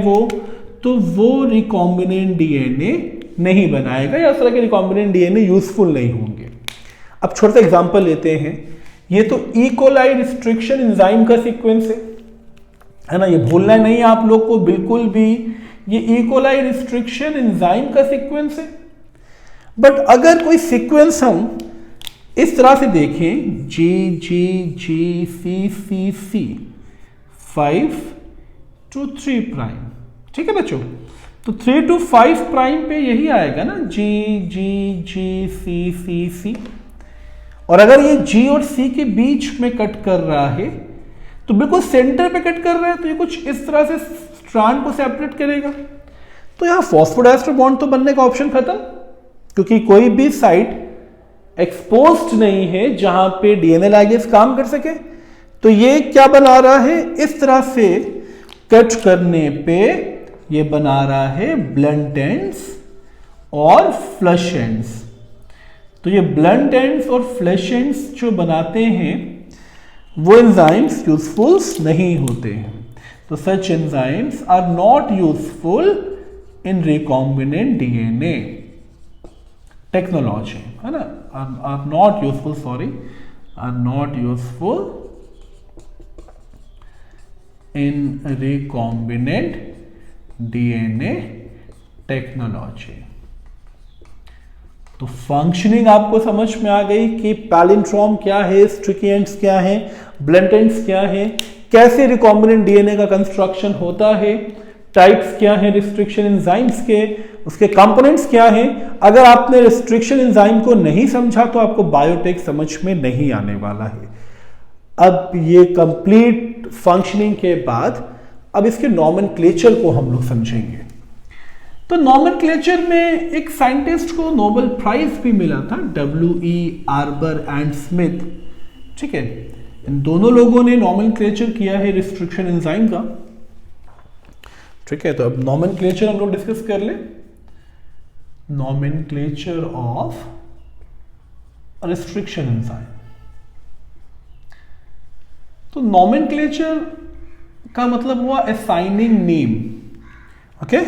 तो वो रिकॉम्बिनेंट डीएनए नहीं बनाएगा, या उस तरह के रिकॉम्बिनेंट डीएनए यूजफुल नहीं होंगे। अब छोटा सा एग्जांपल लेते हैं। ये तो ई कोलाई रिस्ट्रिक्शन एंजाइम का सीक्वेंस है ना, ये भूलना नहीं है आप लोग को बिल्कुल भी, ये ई कोलाई रिस्ट्रिक्शन एंजाइम का सीक्वेंस है। बट अगर कोई सीक्वेंस हम इस तरह से देखें GGGCCC 5 to 3 प्राइम, ठीक है बच्चों। तो 3 to 5 प्राइम पे यही आएगा ना, GGGCCC। और अगर ये G और C के बीच में कट कर रहा है तो बिल्कुल सेंटर पे कट कर रहा है, तो ये कुछ इस तरह से स्ट्रैंड को सेपरेट करेगा। तो यहां फॉस्फोडाइस्टर बॉन्ड तो बनने का ऑप्शन खत्म, क्योंकि कोई भी साइट एक्सपोज्ड नहीं है जहां पे डीएनए लाइगेज काम कर सके। तो ये क्या बना रहा है? इस तरह से कट करने पे ये बना रहा है ब्लंट एंड्स और फ्लश एंड्स। तो ये ब्लंट एंड्स और फ्लश एंड्स जो बनाते हैं वो एंजाइम्स यूजफुल नहीं होते हैं। तो such enzymes are not useful in recombinant DNA technology, है ना, are not useful in recombinant DNA technology. तो फंक्शनिंग आपको समझ में आ गई कि पैलिंड्रोम क्या है, स्टिकी एंड्स क्या है, ब्लंट एंड्स क्या है, कैसे रिकॉम्बिनेंट डीएनए का कंस्ट्रक्शन होता है, टाइप्स क्या है रिस्ट्रिक्शन एंजाइम्स के, उसके कंपोनेंट्स क्या हैं। अगर आपने रिस्ट्रिक्शन एंजाइम को नहीं समझा तो आपको बायोटेक समझ में नहीं आने वाला है। अब ये कंप्लीट फंक्शनिंग के बाद अब इसके नॉमेनक्लेचर को हम लोग समझेंगे। तो नॉमेनक्लेचर में एक साइंटिस्ट को नोबेल प्राइज भी मिला था, W.E. Arbor and Smith. ठीक है, इन दोनों लोगों ने नॉमेनक्लेचर किया है रिस्ट्रिक्शन एंजाइम का। ठीक है, तो अब नॉमेनक्लेचर हम लोग डिस्कस कर ले। Nomenclature of restriction enzyme. तो नॉमेनक्लेचर का मतलब हुआ असाइनिंग नेम। ओके,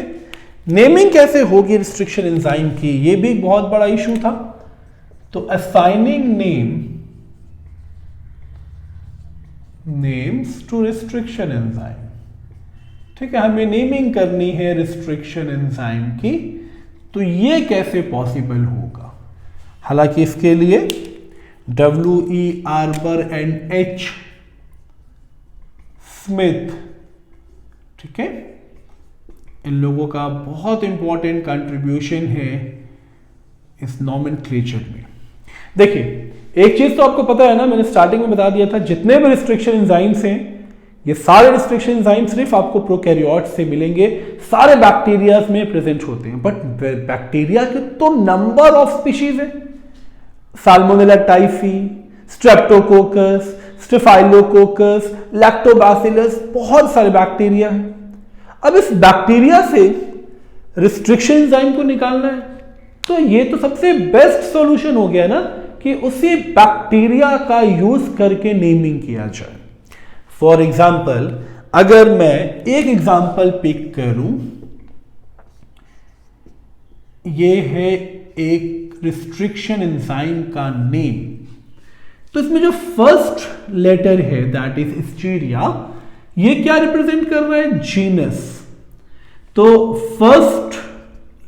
नेमिंग कैसे होगी रिस्ट्रिक्शन एंजाइम की, ये भी एक बहुत बड़ा इशू था। तो assigning names to restriction enzyme. ठीक है, हमें नेमिंग करनी है रिस्ट्रिक्शन एंजाइम की, तो ये कैसे पॉसिबल होगा? हालांकि इसके लिए W.E. Arbor and H. Smith, ठीक है, इन लोगों का बहुत इंपॉर्टेंट कंट्रीब्यूशन है इस नॉमेनक्लेचर में। देखिए, एक चीज तो आपको पता है ना, मैंने स्टार्टिंग में बता दिया था, जितने भी रिस्ट्रिक्शन एंजाइम्स हैं, ये सारे रिस्ट्रिक्शन एंजाइम सिर्फ आपको प्रोकैरियोट से मिलेंगे, सारे बैक्टीरिया में प्रेजेंट होते हैं। बट बैक्टीरिया के तो नंबर ऑफ स्पीशीज है, Salmonella typhi, Streptococcus, staphylococcus, lactobacillus, बहुत सारे बैक्टीरिया हैं। अब इस बैक्टीरिया से रिस्ट्रिक्शन एंजाइम को निकालना है, तो ये तो सबसे बेस्ट सॉल्यूशन हो गया ना कि उसी बैक्टीरिया का यूज करके नेमिंग किया जाए। फॉर एग्जाम्पल, अगर मैं एक एग्जाम्पल पिक करूं, ये है एक रिस्ट्रिक्शन एंजाइम का नेम, तो इसमें जो फर्स्ट लेटर है दैट इज एस्चेरिया, ये क्या रिप्रेजेंट कर रहा है? जीनस। तो फर्स्ट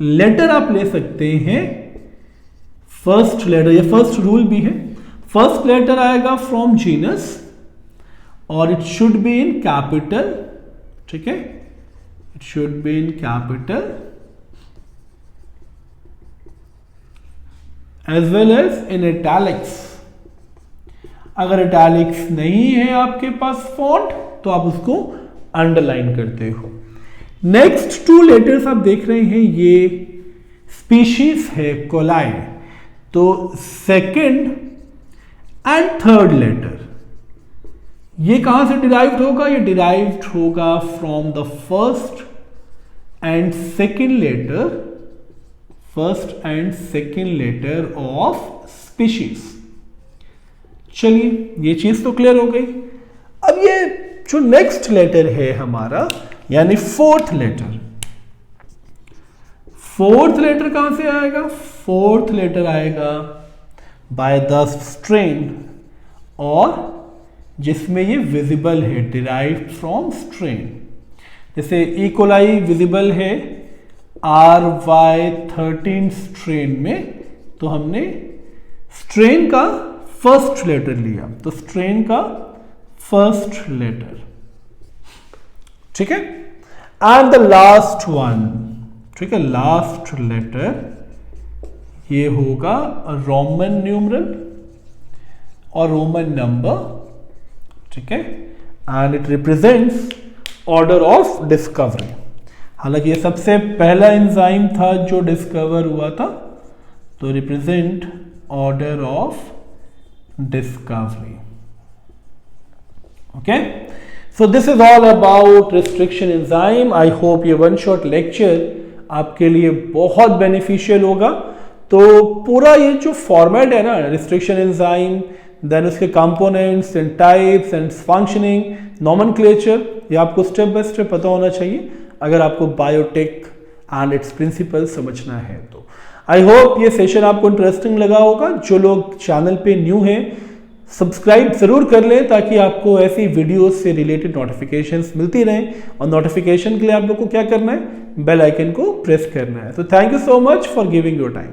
लेटर आप ले सकते हैं, फर्स्ट लेटर, ये फर्स्ट रूल भी है, फर्स्ट लेटर आएगा फ्रॉम जीनस और it should be in capital. ठीक है, it should be in capital as well as in italics. अगर इटैलिक्स नहीं है आपके पास फॉन्ट, तो आप उसको अंडरलाइन करते हो। नेक्स्ट टू लेटर्स आप देख रहे हैं, ये स्पीशीज है कोलाई, तो सेकंड एंड थर्ड लेटर ये कहां से डिराइव्ड होगा? ये डिराइव्ड होगा from the first and second letter, first and second letter of species. चलिए, ये चीज तो क्लियर हो गई। अब ये जो नेक्स्ट लेटर है हमारा, यानी फोर्थ लेटर, फोर्थ लेटर कहां से आएगा? फोर्थ लेटर आएगा बाय द स्ट्रेन, और जिसमें ये विजिबल है, डिराइव्ड फ्रॉम स्ट्रेन। जैसे इकोलाई विजिबल है RY13 स्ट्रेन में, तो हमने स्ट्रेन का फर्स्ट लेटर लिया, तो स्ट्रेन का फर्स्ट लेटर। ठीक है, एंड द लास्ट वन, ठीक है, लास्ट लेटर ये होगा रोमन न्यूमरल और रोमन नंबर। ठीक है, and it represents order of discovery. हालांकि ये सबसे पहला एंजाइम था जो डिस्कवर हुआ था, तो represent order of discovery. Okay, so this is all about restriction enzyme. I hope ये one shot lecture आपके लिए बहुत बेनिफिशियल होगा। तो पूरा ये जो फॉर्मेट है ना, रिस्ट्रिक्शन एंजाइम, देन उसके components and types and functioning, nomenclature, ये आपको स्टेप बाय स्टेप पता होना चाहिए अगर आपको बायोटेक एंड इट्स प्रिंसिपल समझना है। तो आई होप ये सेशन आपको इंटरेस्टिंग लगा होगा। जो लोग चैनल पे न्यू हैं, सब्सक्राइब जरूर कर लें ताकि आपको ऐसी वीडियोस से रिलेटेड नोटिफिकेशंस मिलती रहें। और नोटिफिकेशन के लिए आप लोग को क्या करना है? बेल आइकन को प्रेस करना है। तो thank you so much for giving your time.